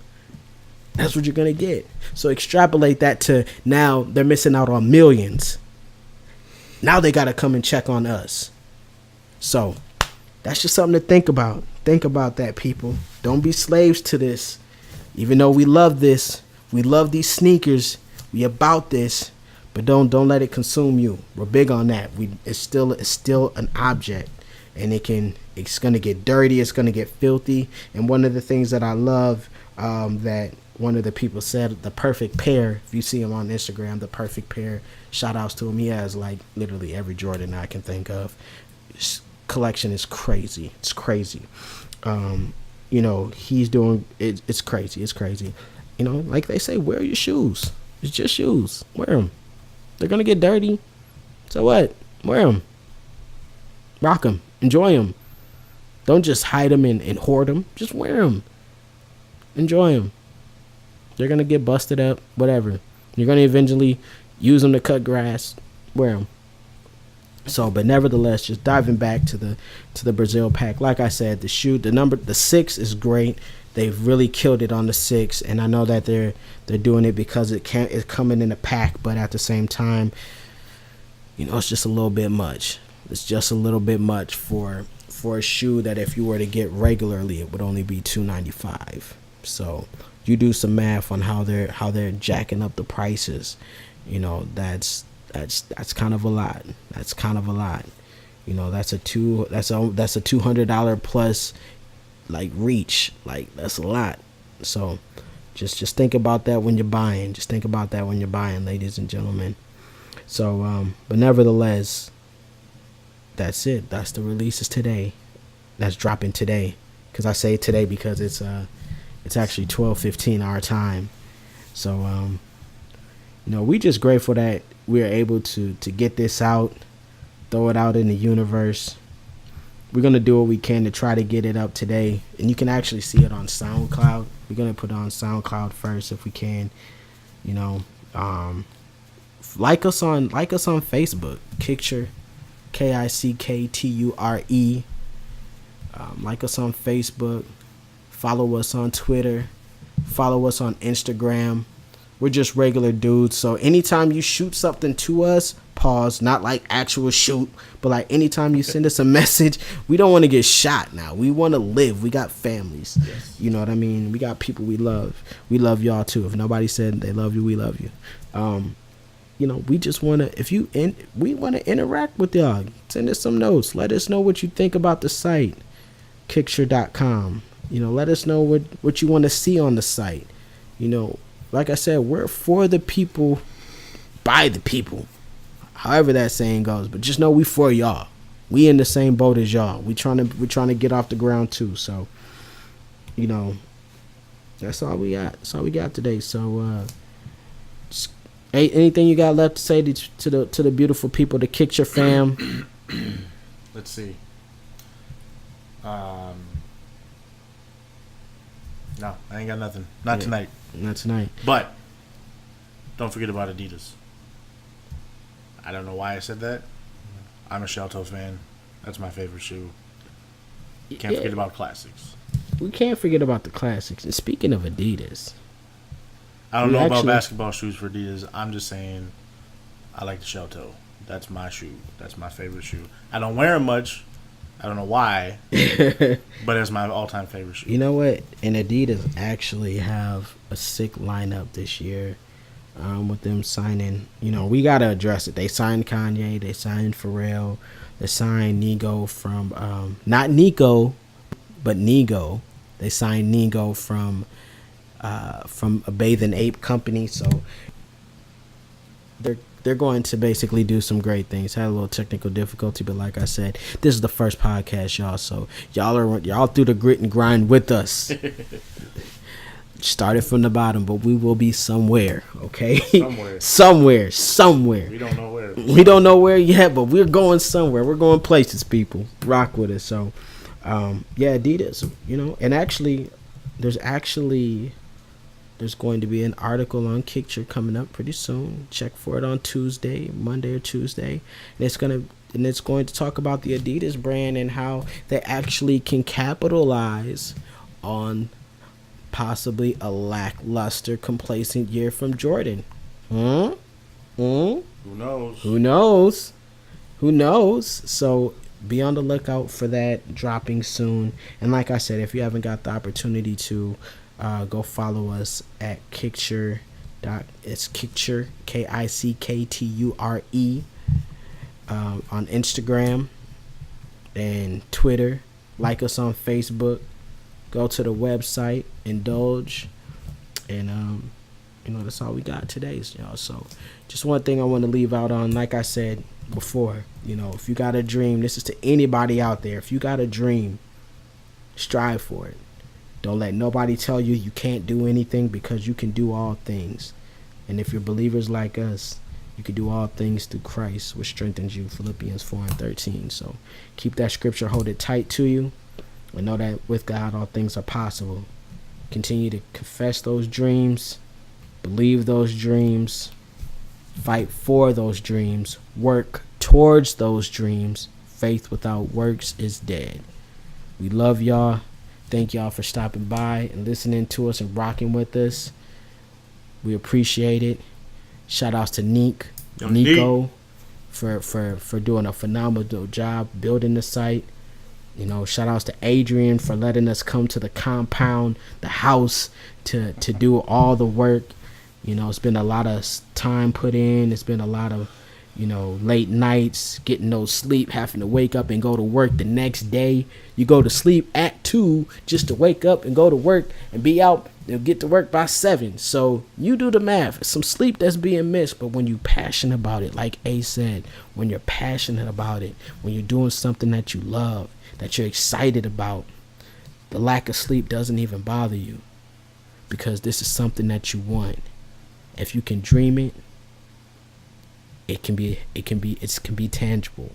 That's what you're going to get. So extrapolate that to now they're missing out on millions. Now they got to come and check on us. So that's just something to think about. Think about that, people. Don't be slaves to this. Even though we love this, we love these sneakers, we about this, but don't let it consume you. We're big on that. It's still an object, and it's gonna get dirty, it's gonna get filthy. And one of the things that I love, that one of the people said, the perfect pair. If you see him on Instagram, the perfect pair. Shout outs to him. He has like literally every Jordan I can think of. His collection is crazy. It's crazy. You know, he's doing it. It's crazy. It's crazy. You know, like they say, wear your shoes. It's just shoes. Wear them. They're gonna get dirty. So what? Wear them. Rock them. Enjoy them. Don't just hide them and hoard them. Just wear them. Enjoy them. They're gonna get busted up. Whatever. You're gonna eventually use them to cut grass. Wear them. So, but nevertheless, just diving back to the Brazil pack. Like I said, the 6 is great. They've really killed it on the 6, and I know that they're doing it because it's coming in a pack. But at the same time, you know, it's just a little bit much. It's just a little bit much for a shoe that if you were to get regularly, it would only be $295. So you do some math on how they're jacking up the prices. You know, that's kind of a lot. That's kind of a lot. You know, that's a $200 plus like reach. Like, that's a lot. So just think about that when you're buying. Just think about that when you're buying, ladies and gentlemen. So but nevertheless, that's it. That's the releases today. That's dropping today. Because I say today because it's actually 12:15 our time. So you know, we just grateful that we're able to get this out, throw it out in the universe. We're going to do what we can to try to get it up today. And you can actually see it on SoundCloud. We're going to put it on SoundCloud first if we can. You know, like us on Facebook, Kickture, Kickture. Like us on Facebook. Follow us on Twitter. Follow us on Instagram. We're just regular dudes. So anytime you shoot something to us, pause, not like actual shoot, but like anytime you send us a message, we don't want to get shot now. We want to live. We got families. Yes. You know what I mean? We got people we love. We love y'all too. If nobody said they love you, we love you. You know, we just want to, we want to interact with y'all. Send us some notes. Let us know what you think about the site, Kickture.com. You know, let us know what you want to see on the site. You know, like I said, we're for the people, by the people. However that saying goes. But just know we for y'all. We in the same boat as y'all. We're trying to get off the ground too. So, you know, that's all we got. That's all we got today. So, anything you got left to say to the beautiful people, the Kickture fam? Let's see. No, I ain't got nothing. Not tonight. Not tonight. But don't forget about Adidas. I don't know why I said that. I'm a Shelto fan. That's my favorite shoe. Can't forget about classics. We can't forget about the classics. And speaking of Adidas, I don't know about basketball shoes for Adidas. I'm just saying I like the Shelto. That's my shoe. That's my favorite shoe. I don't wear them much. I don't know why, but it's my all-time favorite shoe. You know what? And Adidas actually have a sick lineup this year. with them signing. We gotta address it. They signed Kanye. They signed Pharrell. They signed Nigo from not Nico, but Nigo. They signed Nigo from a Bathing Ape company. So they're going to basically do some great things. Had a little technical difficulty, but like I said, this is the first podcast, y'all. So y'all through the grit and grind with us. Started from the bottom, but we will be somewhere, okay? Somewhere. We don't know where. We don't know where yet, but we're going somewhere. We're going places, people. Rock with us. So, yeah, Adidas, and actually, there's going to be an article on Kickcast coming up pretty soon. Check for it on Monday or Tuesday. And it's going to talk about the Adidas brand and how they actually can capitalize on possibly a lackluster, complacent year from Jordan. Who knows? So be on the lookout for that dropping soon. And like I said, if you haven't got the opportunity to go follow us at Kickcure. It's Kickcure, Kickture, on Instagram and Twitter. Like us on Facebook. Go to the website, indulge, and that's all we got today, y'all. So just one thing I want to leave out on, like I said before, if you got a dream, this is to anybody out there. If you got a dream, strive for it. Don't let nobody tell you you can't do anything, because you can do all things. And if you're believers like us, you can do all things through Christ, which strengthens you. Philippians 4:13. So keep that scripture, hold it tight to you. We know that with God, all things are possible. Continue to confess those dreams, believe those dreams, fight for those dreams, work towards those dreams. Faith without works is dead. We love y'all. Thank y'all for stopping by and listening to us and rocking with us. We appreciate it. Shout outs to Nico, for doing a phenomenal job building the site. Shout outs to Adrian for letting us come to the compound, the house, to do all the work. It's been a lot of time put in. It's been a lot of, late nights, getting no sleep, having to wake up and go to work the next day. You go to sleep at 2 just to wake up and go to work and be out and get to work by 7. So you do the math. It's some sleep that's being missed. But when you're passionate about it, like A said, when you're passionate about it, when you're doing something that you love, that you're excited about, the lack of sleep doesn't even bother you, because this is something that you want. If you can dream it, it can be tangible.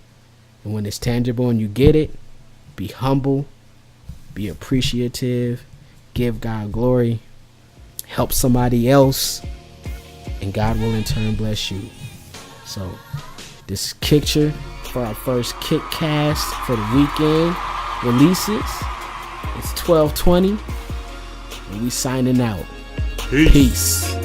And when it's tangible and you get it, be humble, be appreciative, give God glory, help somebody else, and God will in turn bless you. So this is Kickcure for our first Kickcast for the weekend releases. It's 12:20 and we signing out. Peace.